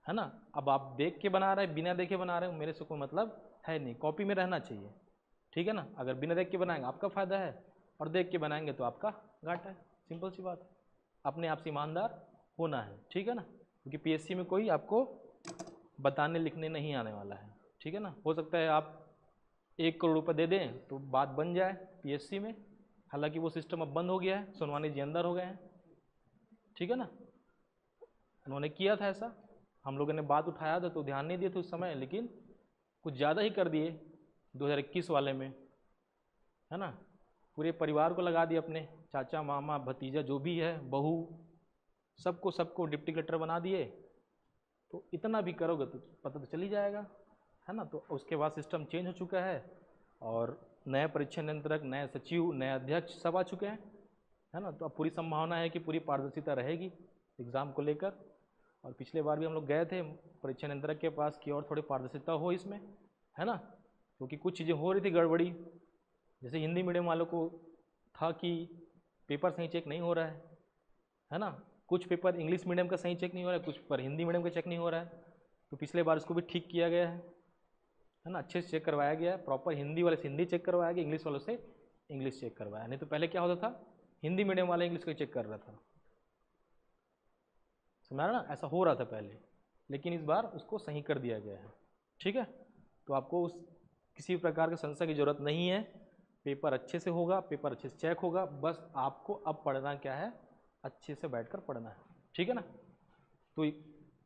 है ना। अब आप देख के बना रहे हैं, बिना देखे बना रहे हो, मेरे से कोई मतलब है नहीं, कॉपी में रहना चाहिए, ठीक है ना। अगर बिना देख के बनाएंगे आपका फ़ायदा है, और देख के बनाएंगे तो आपका घाटा है, सिंपल सी बात है। अपने आप से ईमानदार होना है, ठीक है ना, क्योंकि पीएससी में कोई आपको बताने लिखने नहीं आने वाला है, ठीक है ना। हो सकता है आप 1 करोड़ रुपये दे दें तो बात बन जाए पीएससी में, हालांकि वो सिस्टम अब बंद हो गया है, सोनवानी जी अंदर हो गए हैं, ठीक है ना। उन्होंने किया था ऐसा, हम लोगों ने बात उठाया था तो ध्यान नहीं दिए थे उस समय, लेकिन कुछ ज़्यादा ही कर दिए 2021 वाले में, है ना। पूरे परिवार को लगा दिए, अपने चाचा मामा भतीजा जो भी है, बहू, सबको डिप्टी कलेक्टर बना दिए। तो इतना भी करोगे तो पता तो चल ही जाएगा, है ना। तो उसके बाद सिस्टम चेंज हो चुका है, और नए परीक्षा नियंत्रक, नए सचिव, नए अध्यक्ष सब आ चुके हैं, है ना। तो अब पूरी संभावना है कि पूरी पारदर्शिता रहेगी एग्ज़ाम को लेकर। और पिछले बार भी हम लोग गए थे परीक्षा नियंत्रक के पास कि और थोड़ी पारदर्शिता हो इसमें, है ना, क्योंकि कुछ चीज़ें हो रही थी गड़बड़ी। जैसे हिंदी मीडियम वालों को था कि पेपर सही चेक नहीं हो रहा है ना। कुछ पेपर इंग्लिश मीडियम का सही चेक नहीं हो रहा है, कुछ पेपर हिंदी मीडियम का चेक नहीं हो रहा है। तो पिछले बार इसको भी ठीक किया गया है ना, अच्छे से चेक करवाया गया है, प्रॉपर हिंदी वाले से हिंदी चेक करवाया गया, इंग्लिश वालों से इंग्लिश चेक करवाया। नहीं तो पहले क्या होता था, हिंदी मीडियम वाला इंग्लिश का चेक कर रहा था, समझा ना, ऐसा हो रहा था पहले, लेकिन इस बार उसको सही कर दिया गया है, ठीक है। तो आपको उस किसी प्रकार के संशय की ज़रूरत नहीं है, पेपर अच्छे से होगा, पेपर अच्छे से चेक होगा, बस आपको अब पढ़ना क्या है, अच्छे से बैठकर पढ़ना है, ठीक है ना। तो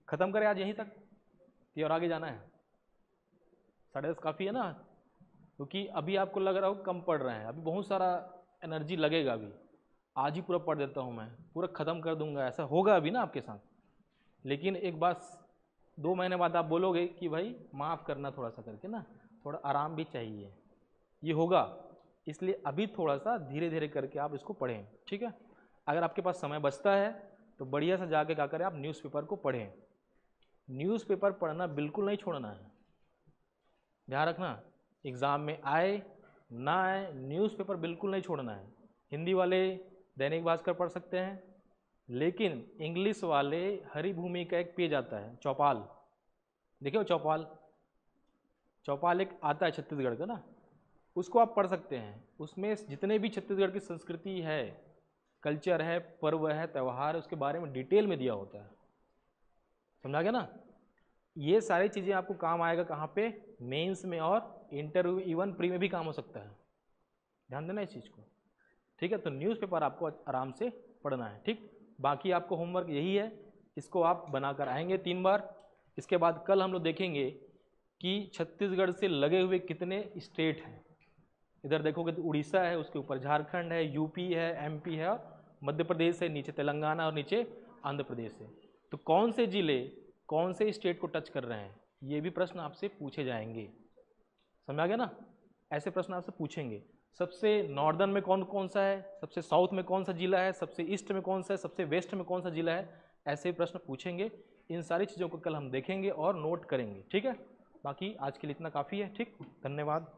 ख़त्म करें आज यहीं तक कि और आगे जाना है? 10:30 काफ़ी है ना, क्योंकि अभी आपको लग रहा हो कम पढ़ रहे हैं, अभी बहुत सारा एनर्जी लगेगा, अभी आज ही पूरा पढ़ देता हूँ मैं, पूरा ख़त्म कर दूंगा, ऐसा होगा अभी ना आपके साथ। लेकिन एक बात 2 महीने बाद आप बोलोगे कि भाई माफ़ करना थोड़ा सा करके ना, थोड़ा आराम भी चाहिए, ये होगा। इसलिए अभी थोड़ा सा धीरे धीरे करके आप इसको पढ़ें, ठीक है। अगर आपके पास समय बचता है तो बढ़िया से जाके क्या करें, आप न्यूज़पेपर को पढ़ें। न्यूज़पेपर पढ़ना बिल्कुल नहीं छोड़ना है, ध्यान रखना, एग्ज़ाम में आए ना आए न्यूज़पेपर बिल्कुल नहीं छोड़ना है। हिंदी वाले दैनिक भास्कर पढ़ सकते हैं, लेकिन इंग्लिश वाले हरी भूमि का एक पेज आता है चौपाल, देखिए चौपाल, चौपाल एक आता है छत्तीसगढ़ का ना, उसको आप पढ़ सकते हैं। उसमें जितने भी छत्तीसगढ़ की संस्कृति है, कल्चर है, पर्व है, त्यौहार है, उसके बारे में डिटेल में दिया होता है, समझा गया ना। ये सारी चीज़ें आपको काम आएगा कहाँ पे, मेंस में, और इंटरव्यू इवन प्री में भी काम हो सकता है, ध्यान देना इस चीज़ को, ठीक है। तो न्यूज़पेपर आपको आराम से पढ़ना है, ठीक। बाकी आपको होमवर्क यही है, इसको आप बनाकर आएंगे 3 बार। इसके बाद कल हम लोग देखेंगे कि छत्तीसगढ़ से लगे हुए कितने स्टेट हैं। इधर देखोगे तो उड़ीसा है, उसके ऊपर झारखंड है, यूपी है, एमपी है, और मध्य प्रदेश है, नीचे तेलंगाना और नीचे आंध्र प्रदेश है। तो कौन से जिले कौन से स्टेट को टच कर रहे हैं, ये भी प्रश्न आपसे पूछे जाएंगे, समझ आ गया ना। ऐसे प्रश्न आपसे पूछेंगे, सबसे नॉर्दर्न में कौन कौन सा है, सबसे साउथ में कौन सा जिला है, सबसे ईस्ट में कौन सा है, सबसे वेस्ट में कौन सा जिला है, ऐसे प्रश्न पूछेंगे। इन सारी चीज़ों को कल हम देखेंगे और नोट करेंगे, ठीक है। बाकी आज के लिए इतना काफ़ी है, ठीक, धन्यवाद।